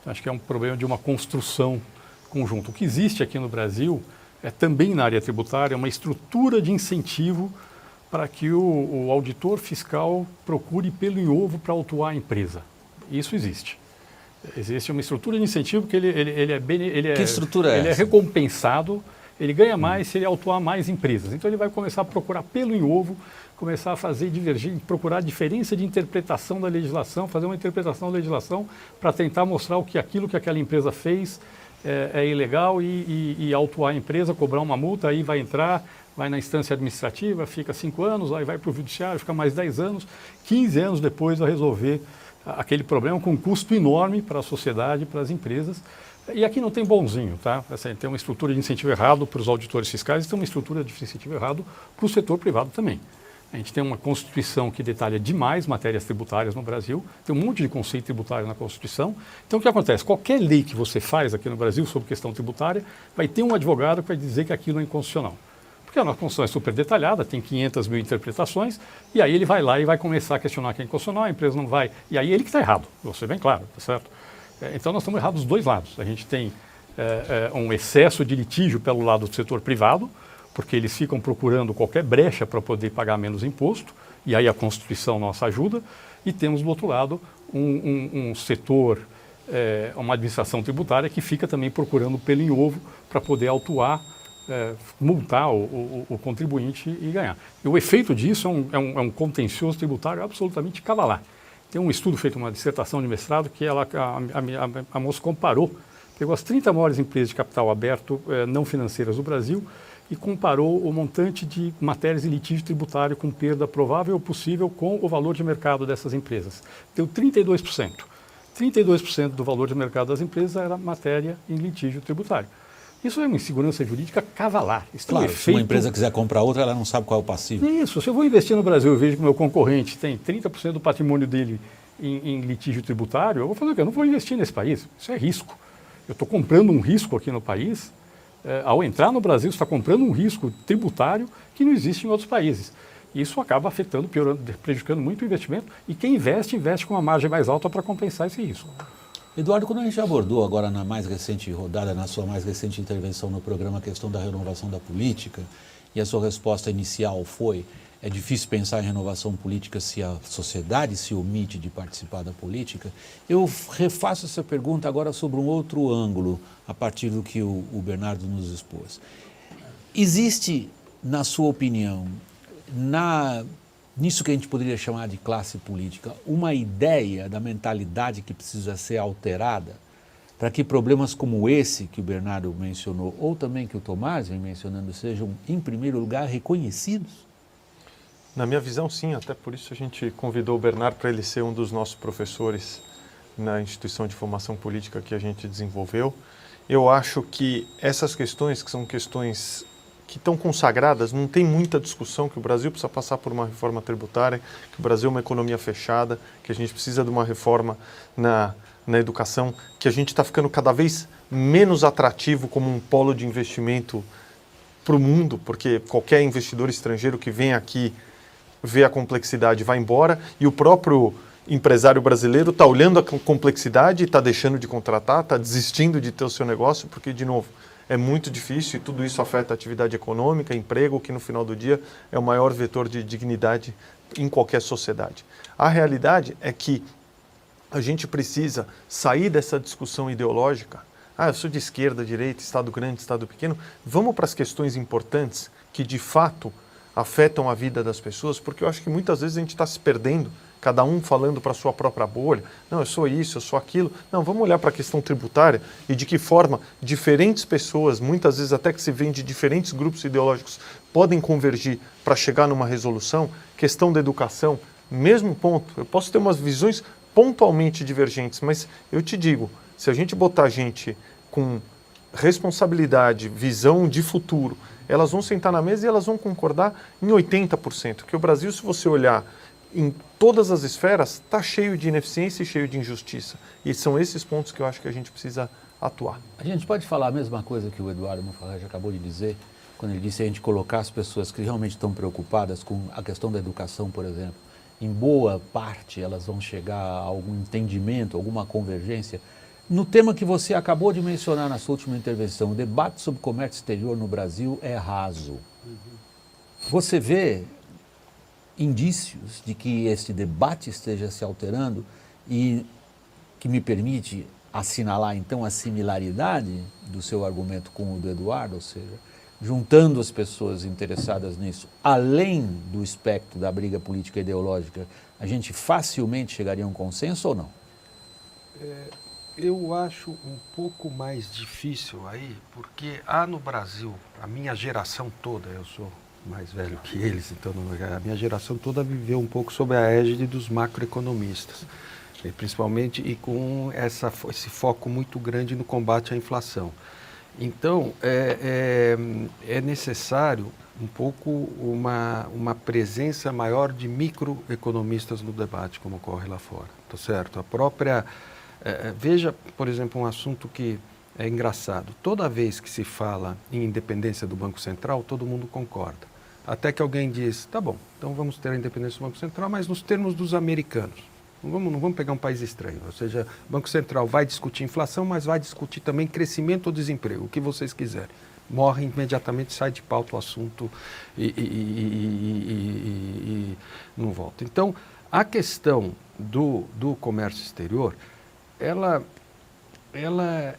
Então, acho que é um problema de uma construção conjunta. O que existe aqui no Brasil é também na área tributária uma estrutura de incentivo para que o auditor fiscal procure pelo em ovo para autuar a empresa. Isso existe. Existe uma estrutura de incentivo que Que estrutura é essa? Ele é recompensado. Ele ganha mais se ele autuar mais empresas. Então ele vai começar a procurar pelo em ovo, começar a fazer divergir, procurar diferença de interpretação da legislação, fazer uma interpretação da legislação para tentar mostrar aquilo que aquela empresa fez é ilegal e autuar a empresa, cobrar uma multa, aí vai entrar, vai na instância administrativa, fica 5 anos, aí vai para o judiciário, fica mais 10 anos, 15 anos depois vai resolver aquele problema com um custo enorme para a sociedade, para as empresas. E aqui não tem bonzinho, tá? Assim, tem uma estrutura de incentivo errado para os auditores fiscais e tem uma estrutura de incentivo errado para o setor privado também. A gente tem uma Constituição que detalha demais matérias tributárias no Brasil, tem um monte de conceito tributário na Constituição. Então, o que acontece? Qualquer lei que você faz aqui no Brasil sobre questão tributária, vai ter um advogado que vai dizer que aquilo é inconstitucional. Porque a nossa Constituição é super detalhada, tem 500 mil interpretações, e aí ele vai lá e vai começar a questionar que é inconstitucional, a empresa não vai. E aí ele que está errado, vou ser bem claro, tá certo? Então, nós estamos errados dos dois lados. A gente tem um excesso de litígio pelo lado do setor privado, porque eles ficam procurando qualquer brecha para poder pagar menos imposto, e aí a Constituição nossa ajuda, e temos, do outro lado, um setor, uma administração tributária que fica também procurando pelo em ovo para poder autuar, multar o contribuinte e ganhar. E o efeito disso é um contencioso tributário absolutamente cavalar. Tem um estudo feito, uma dissertação de mestrado, que a moça comparou, pegou as 30 maiores empresas de capital aberto não financeiras do Brasil e comparou o montante de matérias em litígio tributário com perda provável ou possível com o valor de mercado dessas empresas. Deu 32%. 32% do valor de mercado das empresas era matéria em litígio tributário. Isso é uma insegurança jurídica cavalar. Isso Claro, tem se uma efeito... empresa quiser comprar outra, ela não sabe qual é o passivo. Isso, se eu vou investir no Brasil e vejo que o meu concorrente tem 30% do patrimônio dele em litígio tributário, eu vou fazer o quê? Eu não vou investir nesse país. Isso é risco. Eu estou comprando um risco aqui no país. Ao entrar no Brasil, você está comprando um risco tributário que não existe em outros países. Isso acaba afetando, piorando, prejudicando muito o investimento. E quem investe, investe com uma margem mais alta para compensar esse risco. Eduardo, quando a gente abordou agora na mais recente rodada, na sua mais recente intervenção no programa, a questão da renovação da política, e a sua resposta inicial foi: é difícil pensar em renovação política se a sociedade se omite de participar da política. Eu refaço essa pergunta agora sobre um outro ângulo, a partir do que o Bernardo nos expôs. Existe, na sua opinião, nisso que a gente poderia chamar de classe política, uma ideia da mentalidade que precisa ser alterada para que problemas como esse que o Bernardo mencionou, ou também que o Tomás vem mencionando, sejam, em primeiro lugar, reconhecidos? Na minha visão, sim, até por isso a gente convidou o Bernardo para ele ser um dos nossos professores na instituição de formação política que a gente desenvolveu. Eu acho que essas questões, que são questões que estão consagradas, não tem muita discussão, que o Brasil precisa passar por uma reforma tributária, que o Brasil é uma economia fechada, que a gente precisa de uma reforma na educação, que a gente está ficando cada vez menos atrativo como um polo de investimento para o mundo, porque qualquer investidor estrangeiro que vem aqui vê a complexidade e vai embora, e o próprio empresário brasileiro está olhando a complexidade e está deixando de contratar, está desistindo de ter o seu negócio, porque, de novo, é muito difícil e tudo isso afeta a atividade econômica, emprego, que no final do dia é o maior vetor de dignidade em qualquer sociedade. A realidade é que a gente precisa sair dessa discussão ideológica. Eu sou de esquerda, direita, Estado grande, Estado pequeno. Vamos para as questões importantes que, de fato, afetam a vida das pessoas, porque eu acho que muitas vezes a gente está se perdendo, cada um falando para a sua própria bolha. Não, eu sou isso, eu sou aquilo. Não, vamos olhar para a questão tributária e de que forma diferentes pessoas, muitas vezes até que se vêm de diferentes grupos ideológicos, podem convergir para chegar numa resolução. Questão da educação, mesmo ponto. Eu posso ter umas visões pontualmente divergentes, mas eu te digo, se a gente botar gente com responsabilidade, visão de futuro, elas vão sentar na mesa e elas vão concordar em 80%. Porque o Brasil, se você olhar em todas as esferas, está cheio de ineficiência e cheio de injustiça. E são esses pontos que eu acho que a gente precisa atuar. A gente pode falar a mesma coisa que o Eduardo Monfarrage acabou de dizer, quando ele disse a gente colocar as pessoas que realmente estão preocupadas com a questão da educação, por exemplo. Em boa parte, elas vão chegar a algum entendimento, alguma convergência. No tema que você acabou de mencionar na sua última intervenção, o debate sobre comércio exterior no Brasil é raso. Você vê indícios de que esse debate esteja se alterando e que me permite assinalar, então, a similaridade do seu argumento com o do Eduardo, ou seja, juntando as pessoas interessadas nisso, além do espectro da briga política e ideológica, a gente facilmente chegaria a um consenso ou não? Eu acho um pouco mais difícil aí, porque há no Brasil, a minha geração toda, eu sou mais velho que eles, então a minha geração toda viveu um pouco sob a égide dos macroeconomistas, principalmente e com esse foco muito grande no combate à inflação. Então, é necessário um pouco uma presença maior de microeconomistas no debate, como ocorre lá fora, tá certo? A própria... veja, por exemplo, um assunto que é engraçado. Toda vez que se fala em independência do Banco Central, todo mundo concorda. Até que alguém diz, tá bom, então vamos ter a independência do Banco Central, mas nos termos dos americanos. Não vamos pegar um país estranho. Ou seja, o Banco Central vai discutir inflação, mas vai discutir também crescimento ou desemprego, o que vocês quiserem. Morre imediatamente, sai de pauta o assunto e não volta. Então, a questão do comércio exterior, ela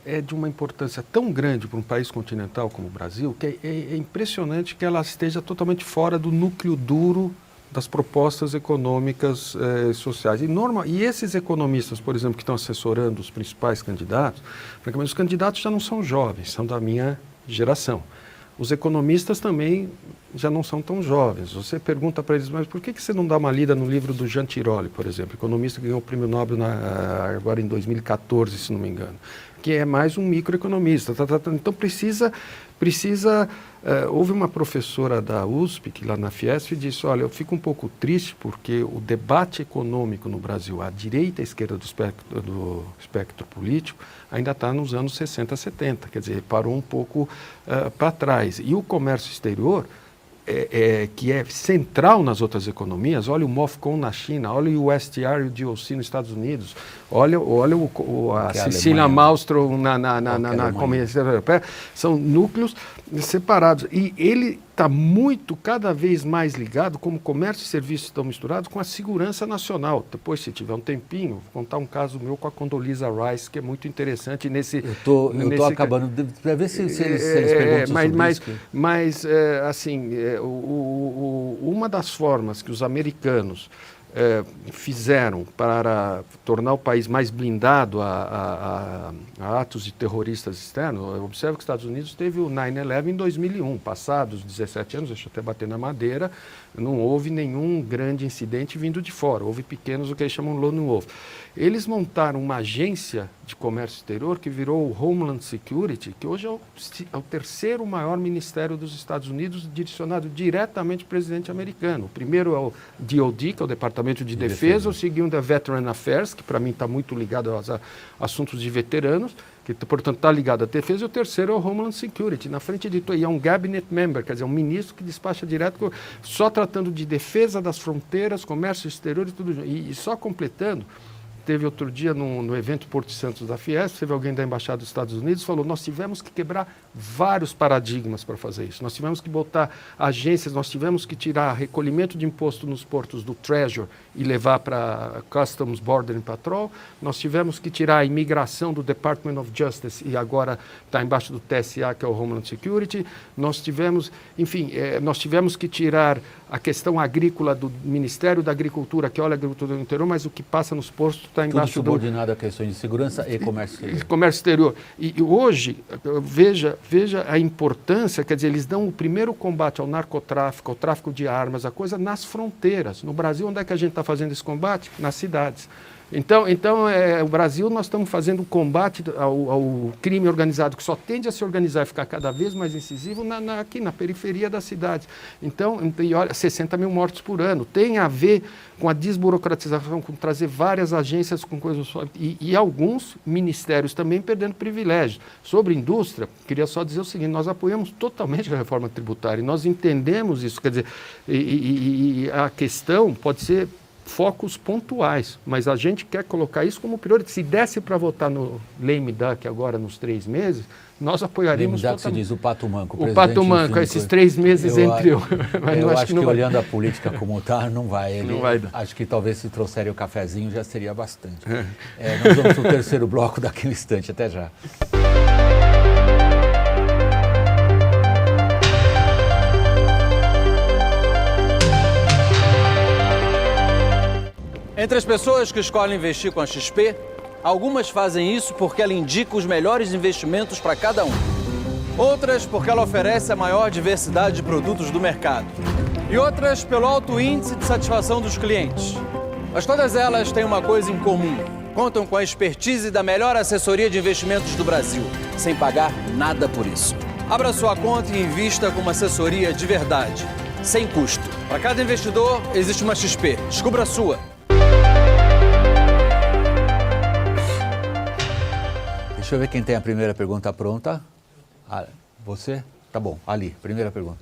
é de uma importância tão grande para um país continental como o Brasil, que é impressionante que ela esteja totalmente fora do núcleo duro das propostas econômicas sociais. E esses economistas, por exemplo, que estão assessorando os principais candidatos, os candidatos já não são jovens, são da minha geração. Os economistas também já não são tão jovens. Você pergunta para eles, mas por que você não dá uma lida no livro do Jean Tirole, por exemplo, economista que ganhou o Prêmio Nobel agora em 2014, se não me engano, que é mais um microeconomista. Então houve uma professora da USP, que lá na Fiesp, disse, olha, eu fico um pouco triste porque o debate econômico no Brasil, a direita e a esquerda do espectro político, ainda está nos anos 60, 70, quer dizer, parou um pouco para trás. E o comércio exterior, que é central nas outras economias, olha o MOFCOM na China, olha o USTR e o DOC nos Estados Unidos, olha a Cecília Malmström na Comunidade Europeia, são núcleos separados. E ele está cada vez mais ligado, como comércio e serviços estão misturados, com a segurança nacional. Depois, se tiver um tempinho, vou contar um caso meu com a Condoleezza Rice, que é muito interessante nesse... Eu estou acabando, para ver se eles perguntam sobre isso. Mas assim, uma das formas que os americanos fizeram para tornar o país mais blindado a atos de terroristas externos. Observe que os Estados Unidos teve o 9/11 em 2001, passados 17 anos, deixa eu até bater na madeira, não houve nenhum grande incidente vindo de fora, houve pequenos, o que eles chamam lone wolf. Eles montaram uma agência de comércio exterior que virou o Homeland Security, que hoje é o terceiro maior ministério dos Estados Unidos, direcionado diretamente ao presidente americano. O primeiro é o DOD, que é o Departamento de Defesa. O segundo é Veteran Affairs, que para mim está muito ligado aos assuntos de veteranos, que portanto está ligado à defesa, e o terceiro é o Homeland Security. Na frente de tudo, é um cabinet member, quer dizer, um ministro que despacha direto, só tratando de defesa das fronteiras, comércio exterior e tudo. E só completando, teve outro dia no evento Porto Santos da Fiesp, teve alguém da Embaixada dos Estados Unidos que falou, nós tivemos que quebrar vários paradigmas para fazer isso. Nós tivemos que botar agências, nós tivemos que tirar recolhimento de imposto nos portos do Treasury e levar para Customs, Border and Patrol. Nós tivemos que tirar a imigração do Department of Justice e agora está embaixo do TSA, que é o Homeland Security. Nós tivemos, enfim, nós tivemos que tirar a questão agrícola do Ministério da Agricultura, que olha a agricultura do interior, mas o que passa nos postos está embaixo tudo subordinado a questões de segurança e comércio exterior. Comércio exterior. E hoje, veja a importância, quer dizer, eles dão o primeiro combate ao narcotráfico, ao tráfico de armas, a coisa nas fronteiras. No Brasil, onde é que a gente está fazendo esse combate? Nas cidades. Então o Brasil, nós estamos fazendo um combate ao crime organizado, que só tende a se organizar e ficar cada vez mais incisivo aqui na periferia das cidades. Então, e olha, 60 mil mortos por ano. Tem a ver com a desburocratização, com trazer várias agências com coisas só. E alguns ministérios também perdendo privilégios. Sobre indústria, queria só dizer o seguinte, nós apoiamos totalmente a reforma tributária, e nós entendemos isso, quer dizer, e a questão pode ser focos pontuais, mas a gente quer colocar isso como prioridade. Se desse para votar no lame duck agora nos 3 meses, nós apoiaríamos totalmente. Se diz o pato manco. O pato manco, esses 3 meses entre... Mas eu acho que olhando a política como está, não vai. Não vai. Acho que talvez se trouxerem o cafezinho já seria bastante. Nós vamos para o terceiro bloco daqui a um instante. Até já. Entre as pessoas que escolhem investir com a XP, algumas fazem isso porque ela indica os melhores investimentos para cada um. Outras porque ela oferece a maior diversidade de produtos do mercado. E outras pelo alto índice de satisfação dos clientes. Mas todas elas têm uma coisa em comum. Contam com a expertise da melhor assessoria de investimentos do Brasil, sem pagar nada por isso. Abra sua conta e invista com uma assessoria de verdade, sem custo. Para cada investidor, existe uma XP. Descubra a sua. Deixa eu ver quem tem a primeira pergunta pronta. Você? Tá bom. Ali, primeira pergunta.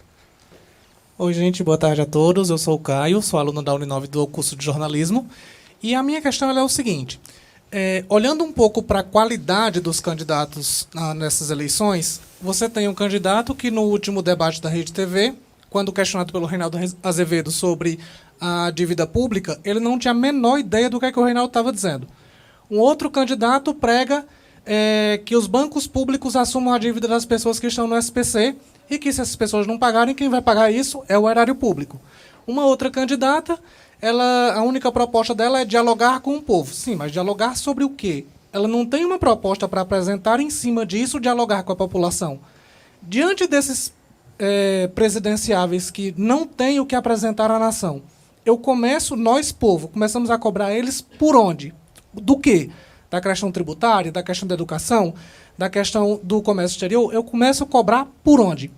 Oi, gente. Boa tarde a todos. Eu sou o Caio, sou aluno da Uninove do curso de jornalismo. E a minha questão é o seguinte. Olhando um pouco para a qualidade dos candidatos nessas eleições, você tem um candidato que no último debate da Rede TV, quando questionado pelo Reinaldo Azevedo sobre a dívida pública, ele não tinha a menor ideia do que o Reinaldo estava dizendo. Um outro candidato prega que os bancos públicos assumam a dívida das pessoas que estão no SPC e que, se essas pessoas não pagarem, quem vai pagar isso é o erário público. Uma outra candidata, a única proposta dela é dialogar com o povo. Sim, mas dialogar sobre o quê? Ela não tem uma proposta para apresentar, em cima disso, dialogar com a população. Diante desses presidenciáveis que não têm o que apresentar à nação, nós, povo, começamos a cobrar eles por onde? Do quê? Da questão tributária, da questão da educação, da questão do comércio exterior, eu começo a cobrar por onde?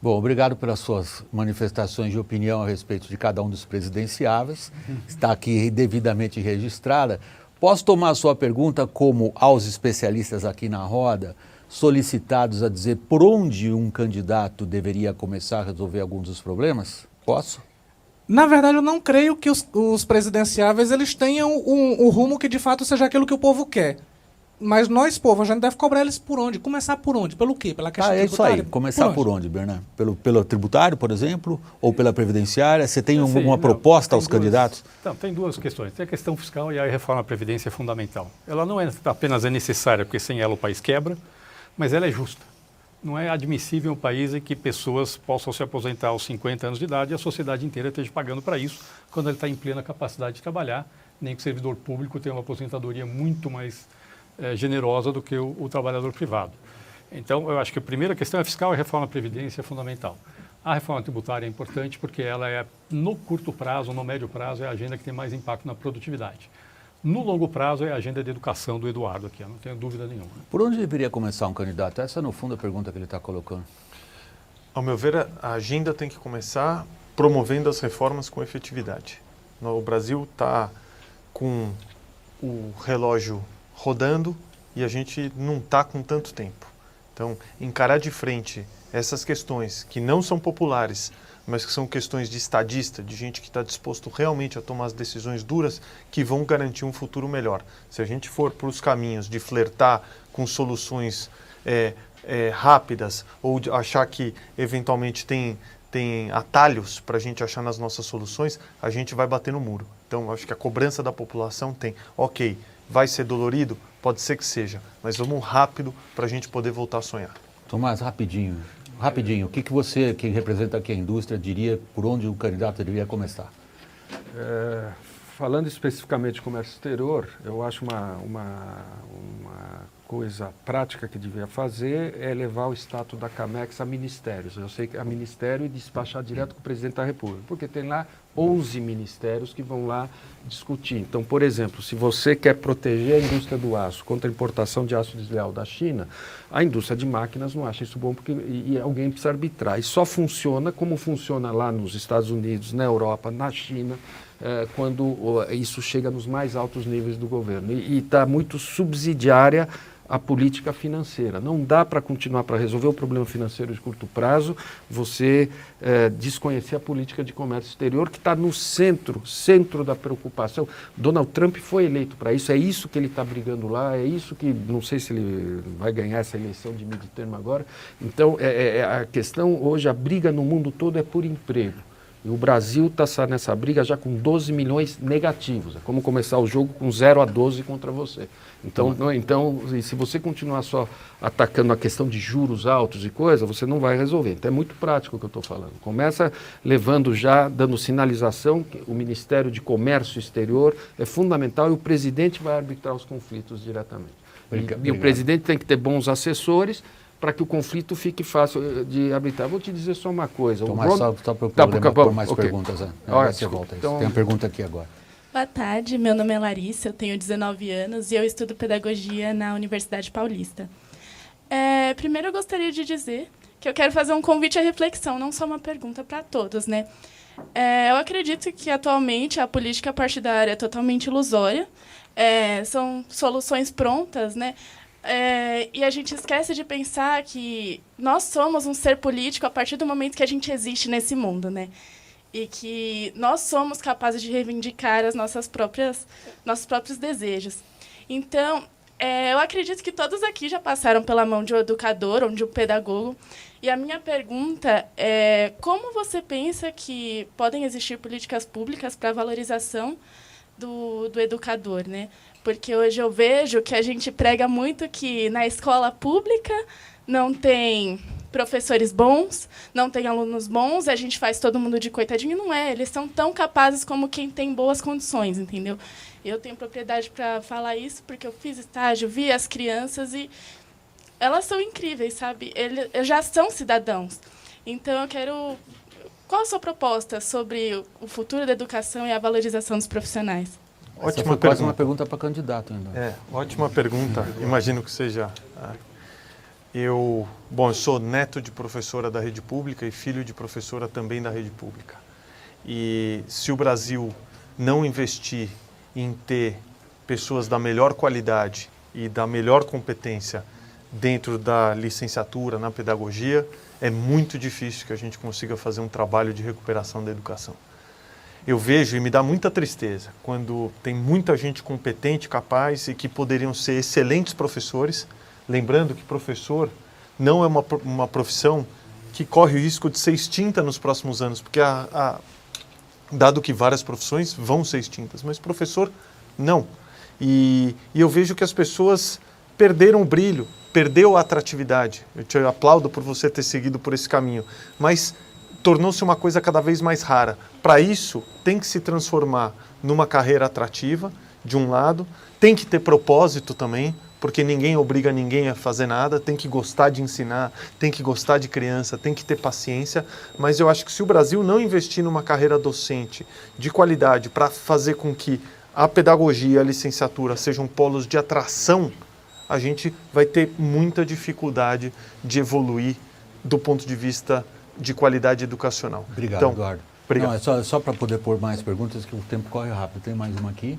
Bom, obrigado pelas suas manifestações de opinião a respeito de cada um dos presidenciáveis. Está aqui devidamente registrada. Posso tomar a sua pergunta como aos especialistas aqui na roda, solicitados a dizer por onde um candidato deveria começar a resolver alguns dos problemas? Posso? Na verdade, eu não creio que os presidenciáveis eles tenham um rumo que de fato seja aquilo que o povo quer. Mas nós, povo, a gente deve cobrar eles por onde? Começar por onde? Pelo quê? Pela questão tributária? É isso aí. Começar por onde, Bernardo? Pelo tributário, por exemplo? Ou pela previdenciária? Você tem alguma proposta aos candidatos? Não, tem duas questões. Tem a questão fiscal e a reforma da Previdência é fundamental. Ela não é apenas necessária, porque sem ela o país quebra, mas ela é justa. Não é admissível um país em que pessoas possam se aposentar aos 50 anos de idade e a sociedade inteira esteja pagando para isso, quando ele está em plena capacidade de trabalhar, nem que o servidor público tenha uma aposentadoria muito mais generosa do que o trabalhador privado. Então, eu acho que a primeira questão é fiscal e a reforma da Previdência é fundamental. A reforma tributária é importante porque ela é, no curto prazo, no médio prazo, é a agenda que tem mais impacto na produtividade. No longo prazo, é a agenda de educação do Eduardo aqui, eu não tenho dúvida nenhuma. Por onde deveria começar um candidato? Essa, no fundo, é a pergunta que ele está colocando. Ao meu ver, a agenda tem que começar promovendo as reformas com efetividade. O Brasil está com o relógio rodando e a gente não está com tanto tempo. Então, encarar de frente essas questões que não são populares, mas que são questões de estadista, de gente que está disposto realmente a tomar as decisões duras que vão garantir um futuro melhor. Se a gente for para os caminhos de flertar com soluções rápidas ou de achar que eventualmente tem atalhos para a gente achar nas nossas soluções, a gente vai bater no muro. Então, acho que a cobrança da população tem, ok, vai ser dolorido? Pode ser que seja, mas vamos rápido para a gente poder voltar a sonhar. Tomás, rapidinho, o que você, que representa aqui a indústria, diria por onde o candidato deveria começar? Falando especificamente de comércio exterior, eu acho uma coisa prática que devia fazer é levar o status da CAMEX a ministérios. Eu sei que a ministério e despachar direto com o presidente da República, porque tem lá 11 ministérios que vão lá discutir. Então, por exemplo, se você quer proteger a indústria do aço contra a importação de aço desleal da China, a indústria de máquinas não acha isso bom porque e alguém precisa arbitrar. E só funciona como funciona lá nos Estados Unidos, na Europa, na China, quando isso chega nos mais altos níveis do governo. E está muito subsidiária a política financeira. Não dá para continuar, para resolver o problema financeiro de curto prazo, você desconhecer a política de comércio exterior, que está no centro da preocupação. Donald Trump foi eleito para isso, é isso que ele está brigando lá, é isso que, não sei se ele vai ganhar essa eleição de meio termo agora. Então, a questão hoje, a briga no mundo todo é por emprego. E o Brasil está nessa briga já com 12 milhões negativos. É como começar o jogo com 0-12 contra você. Então, se você continuar só atacando a questão de juros altos e coisa, você não vai resolver. Então é muito prático o que eu estou falando. Começa levando já, dando sinalização que o Ministério de Comércio Exterior é fundamental e o presidente vai arbitrar os conflitos diretamente. E o presidente tem que ter bons assessores para que o conflito fique fácil de arbitrar. Vou te dizer só uma coisa. Tomás, só para o programa por mais perguntas. Você volta. Então, tem uma pergunta aqui agora. Boa tarde, meu nome é Larissa, eu tenho 19 anos e eu estudo pedagogia na Universidade Paulista. Primeiro eu gostaria de dizer que eu quero fazer um convite à reflexão, não só uma pergunta para todos, né? Eu acredito que atualmente a política partidária é totalmente ilusória, são soluções prontas, né? E a gente esquece de pensar que nós somos um ser político a partir do momento que a gente existe nesse mundo, né? E que nós somos capazes de reivindicar nossos próprios desejos. Então, eu acredito que todos aqui já passaram pela mão de um educador ou de um pedagogo. E a minha pergunta é como você pensa que podem existir políticas públicas para a valorização do educador, né? Porque hoje eu vejo que a gente prega muito que na escola pública não tem professores bons, não tem alunos bons, a gente faz todo mundo de coitadinho. Não é, eles são tão capazes como quem tem boas condições, entendeu? Eu tenho propriedade para falar isso, porque eu fiz estágio, vi as crianças e elas são incríveis, sabe? Eles já são cidadãos. Então, eu quero... Qual a sua proposta sobre o futuro da educação e a valorização dos profissionais? Essa foi quase uma pergunta para candidato ainda. Ótima pergunta. Imagino que seja... Eu sou neto de professora da rede pública e filho de professora também da rede pública. E se o Brasil não investir em ter pessoas da melhor qualidade e da melhor competência dentro da licenciatura, na pedagogia, é muito difícil que a gente consiga fazer um trabalho de recuperação da educação. Eu vejo e me dá muita tristeza quando tem muita gente competente, capaz e que poderiam ser excelentes professores, lembrando que professor não é uma profissão que corre o risco de ser extinta nos próximos anos, porque dado que várias profissões vão ser extintas, mas professor não. E eu vejo que as pessoas perderam o brilho, perdeu a atratividade. Eu te aplaudo por você ter seguido por esse caminho, mas tornou-se uma coisa cada vez mais rara. Para isso, tem que se transformar numa carreira atrativa, de um lado, tem que ter propósito também, porque ninguém obriga ninguém a fazer nada, tem que gostar de ensinar, tem que gostar de criança, tem que ter paciência, mas eu acho que se o Brasil não investir numa carreira docente de qualidade para fazer com que a pedagogia e a licenciatura sejam polos de atração, a gente vai ter muita dificuldade de evoluir do ponto de vista de qualidade educacional. Obrigado, então, Eduardo. Obrigado. Não, só para poder pôr mais perguntas, que o tempo corre rápido. Tem mais uma aqui.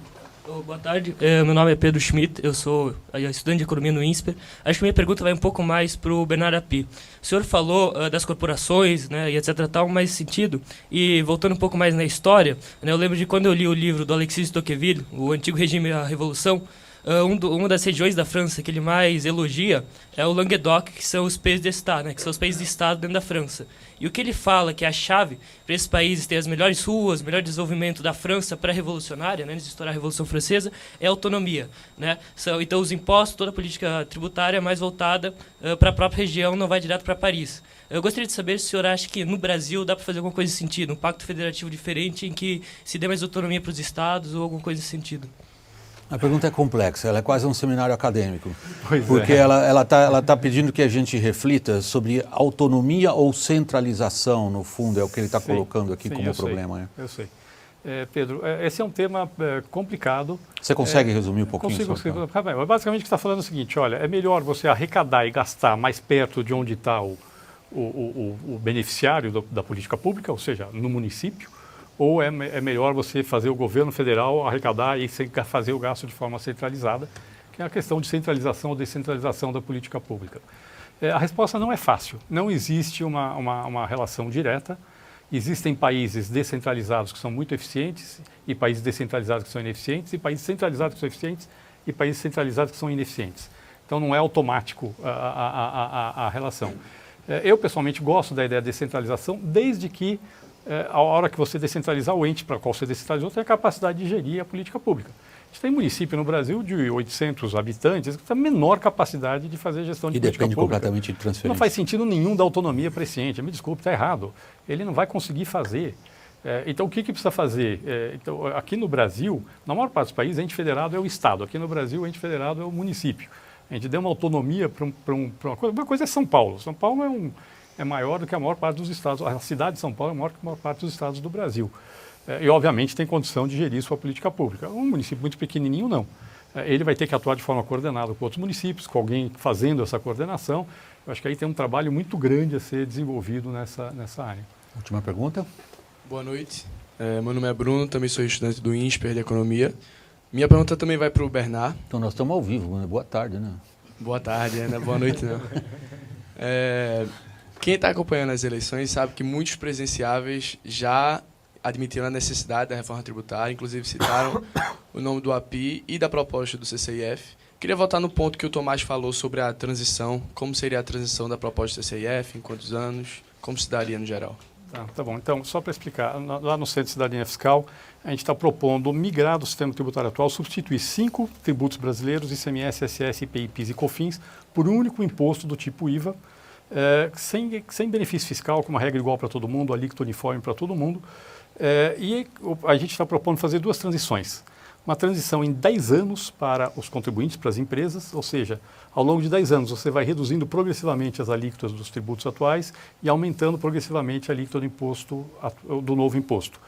Boa tarde, meu nome é Pedro Schmidt, eu sou estudante de economia no INSPER. Acho que minha pergunta vai um pouco mais para o Bernardo Api. O senhor falou das corporações, né, e etc. tal, mais sentido. E voltando um pouco mais na história, né, eu lembro de quando eu li o livro do Alexis de Tocqueville, O Antigo Regime e a Revolução, uma das regiões da França que ele mais elogia é o Languedoc, que são os pays d'État, né, que são os países de Estado dentro da França. E o que ele fala que é a chave para esses países terem as melhores ruas, o melhor desenvolvimento da França pré-revolucionária, né, antes de estourar a Revolução Francesa, é a autonomia. Né? Então, os impostos, toda a política tributária é mais voltada para a própria região, não vai direto para Paris. Eu gostaria de saber se o senhor acha que no Brasil dá para fazer alguma coisa nesse sentido, um pacto federativo diferente em que se dê mais autonomia para os estados ou alguma coisa nesse sentido. A pergunta é complexa, ela é quase um seminário acadêmico, porque ela tá pedindo que a gente reflita sobre autonomia ou centralização, no fundo, é o que ele está colocando aqui como problema. Né? Eu sei. Pedro, esse é um tema complicado. Você consegue resumir um pouquinho? Consigo. Basicamente, o que está falando é o seguinte, olha, é melhor você arrecadar e gastar mais perto de onde está o beneficiário da política pública, ou seja, no município, ou é melhor você fazer o governo federal arrecadar e fazer o gasto de forma centralizada, que é a questão de centralização ou descentralização da política pública. A resposta não é fácil, não existe uma relação direta. Existem países descentralizados que são muito eficientes e países descentralizados que são ineficientes, e países centralizados que são eficientes e países centralizados que são ineficientes. Então não é automático a relação. Eu pessoalmente gosto da ideia de descentralização, desde que a hora que você descentralizar o ente para qual você descentralizou, tem a capacidade de gerir a política pública. A gente tem município no Brasil de 800 habitantes que tem a menor capacidade de fazer gestão de política pública. E depende completamente de transferência. Não faz sentido nenhum da autonomia para esse ente. Me desculpe, está errado. Ele não vai conseguir fazer. Então, o que precisa fazer? Então, aqui no Brasil, na maior parte dos países, o ente federado é o Estado. Aqui no Brasil, o ente federado é o município. A gente deu uma autonomia para uma coisa. Uma coisa é São Paulo. São Paulo é maior do que a maior parte dos estados. A cidade de São Paulo é maior que a maior parte dos estados do Brasil. E, obviamente, tem condição de gerir sua política pública. Um município muito pequenininho, não. Ele vai ter que atuar de forma coordenada com outros municípios, com alguém fazendo essa coordenação. Eu acho que aí tem um trabalho muito grande a ser desenvolvido nessa área. Última pergunta. Boa noite. Meu nome é Bruno, também sou estudante do INSPER de Economia. Minha pergunta também vai para o Bernard. Então, nós estamos ao vivo, né? Boa tarde, né? Boa tarde, né? Boa noite, não. Quem está acompanhando as eleições sabe que muitos presidenciáveis já admitiram a necessidade da reforma tributária, inclusive citaram o nome do API e da proposta do CCIF. Queria voltar no ponto que o Tomás falou sobre a transição, como seria a transição da proposta do CCIF, em quantos anos, como se daria no geral. Tá bom. Então, só para explicar, lá no Centro de Cidadania Fiscal, a gente está propondo migrar do sistema tributário atual, substituir 5 tributos brasileiros, ICMS, ISS, IPI, PIS e COFINS, por um único imposto do tipo IVA, sem benefício fiscal, com uma regra igual para todo mundo, alíquota uniforme para todo mundo. E a gente está propondo fazer 2 transições. Uma transição em 10 anos para os contribuintes, para as empresas, ou seja, ao longo de 10 anos você vai reduzindo progressivamente as alíquotas dos tributos atuais e aumentando progressivamente a alíquota do novo imposto.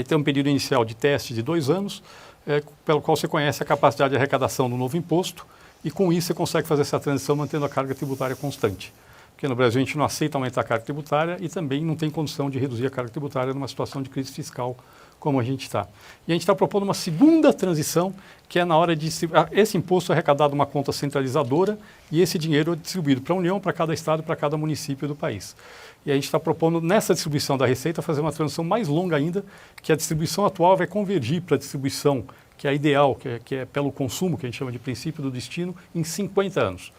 Tem um período inicial de teste de 2 anos, pelo qual você conhece a capacidade de arrecadação do novo imposto e com isso você consegue fazer essa transição mantendo a carga tributária constante. Porque no Brasil a gente não aceita aumentar a carga tributária e também não tem condição de reduzir a carga tributária numa situação de crise fiscal como a gente está. E a gente está propondo uma segunda transição, que é na hora de esse imposto é arrecadado numa conta centralizadora e esse dinheiro é distribuído para a União, para cada estado e para cada município do país. E a gente está propondo, nessa distribuição da receita, fazer uma transição mais longa ainda, que a distribuição atual vai convergir para a distribuição, que é a ideal, que é pelo consumo, que a gente chama de princípio do destino, em 50 anos.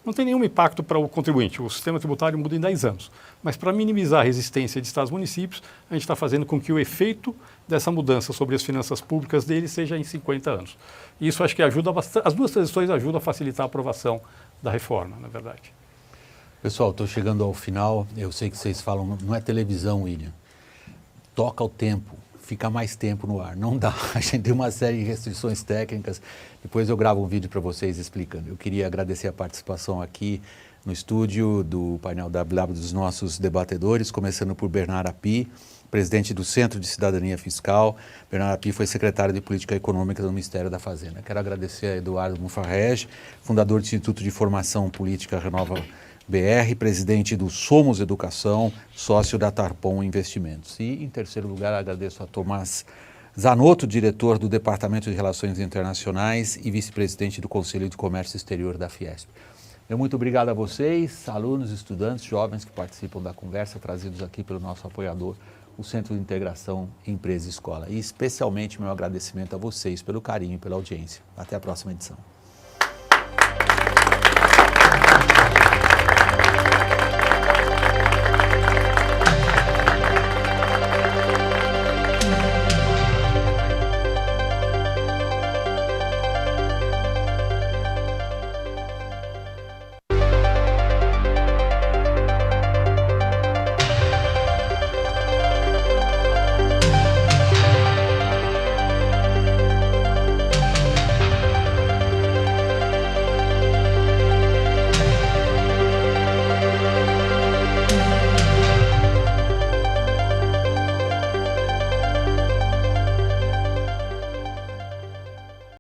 Não tem nenhum impacto para o contribuinte, o sistema tributário muda em 10 anos. Mas para minimizar a resistência de estados e municípios, a gente está fazendo com que o efeito dessa mudança sobre as finanças públicas deles seja em 50 anos. E isso acho que ajuda bastante, as 2 transições ajudam a facilitar a aprovação da reforma, na verdade. Pessoal, estou chegando ao final, eu sei que vocês falam, não é televisão, William, toca o tempo. Fica mais tempo no ar. Não dá. A gente tem uma série de restrições técnicas. Depois eu gravo um vídeo para vocês explicando. Eu queria agradecer a participação aqui no estúdio do painel WW dos nossos debatedores, começando por Bernardo Api, presidente do Centro de Cidadania Fiscal. Bernardo Api foi secretário de Política Econômica do Ministério da Fazenda. Quero agradecer a Eduardo Mufarrege, fundador do Instituto de Formação Política Renova BR, presidente do Somos Educação, sócio da Tarpon Investimentos. E, em terceiro lugar, agradeço a Tomás Zanotto, diretor do Departamento de Relações Internacionais e vice-presidente do Conselho de Comércio Exterior da Fiesp. Muito obrigado a vocês, alunos, estudantes, jovens que participam da conversa, trazidos aqui pelo nosso apoiador, o Centro de Integração Empresa e Escola. E, especialmente, meu agradecimento a vocês pelo carinho e pela audiência. Até a próxima edição.